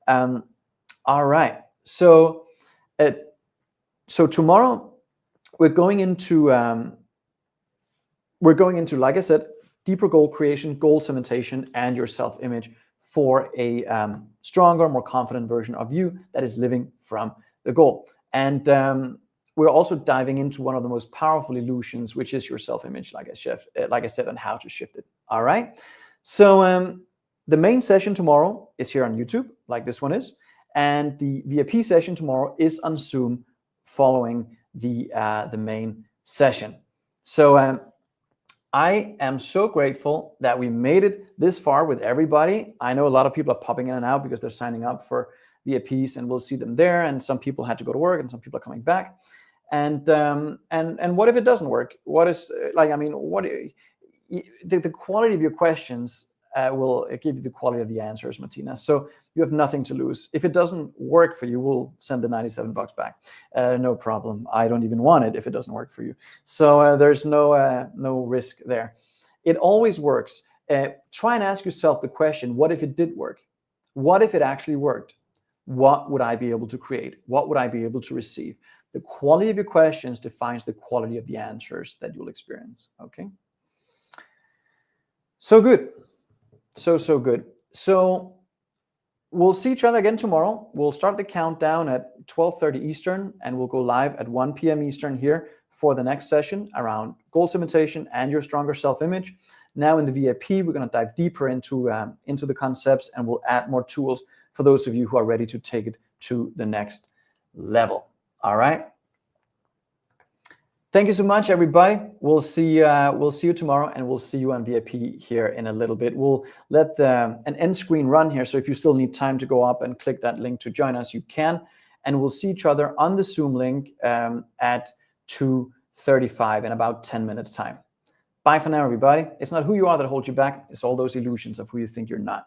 All right. So tomorrow we're going into, like I said, deeper goal creation, goal cementation, and your self-image for a stronger, more confident version of you that is living from the goal. And we're also diving into one of the most powerful illusions, which is your self-image, like I said, and how to shift it. All right. So the main session tomorrow is here on YouTube, like this one is, and the VIP session tomorrow is on Zoom, following the main session. So I am so grateful that we made it this far with everybody. I know a lot of people are popping in and out because they're signing up for VIPs, and we'll see them there. And some people had to go to work, and some people are coming back. And what if it doesn't work? What is the quality of your questions will give you the quality of the answers, Martina. So you have nothing to lose. If it doesn't work for you, we'll send the $97 back. No problem. I don't even want it if it doesn't work for you. So there's no risk there. It always works. Try and ask yourself the question, what if it did work? What if it actually worked? What would I be able to create? What would I be able to receive? The quality of your questions defines the quality of the answers that you'll experience. Okay. So good. So good. So we'll see each other again tomorrow. We'll start the countdown at 12:30 Eastern, and we'll go live at 1 p.m. Eastern here for the next session around goal cementation and your stronger self-image. Now in the VIP, we're going to dive deeper into the concepts, and we'll add more tools for those of you who are ready to take it to the next level. All right. Thank you so much, everybody. We'll see you tomorrow, and we'll see you on VIP here in a little bit. We'll let an end screen run here, so if you still need time to go up and click that link to join us, you can. And we'll see each other on the Zoom link at 2:35 in about 10 minutes time. Bye for now, everybody. It's not who you are that holds you back. It's all those illusions of who you think you're not.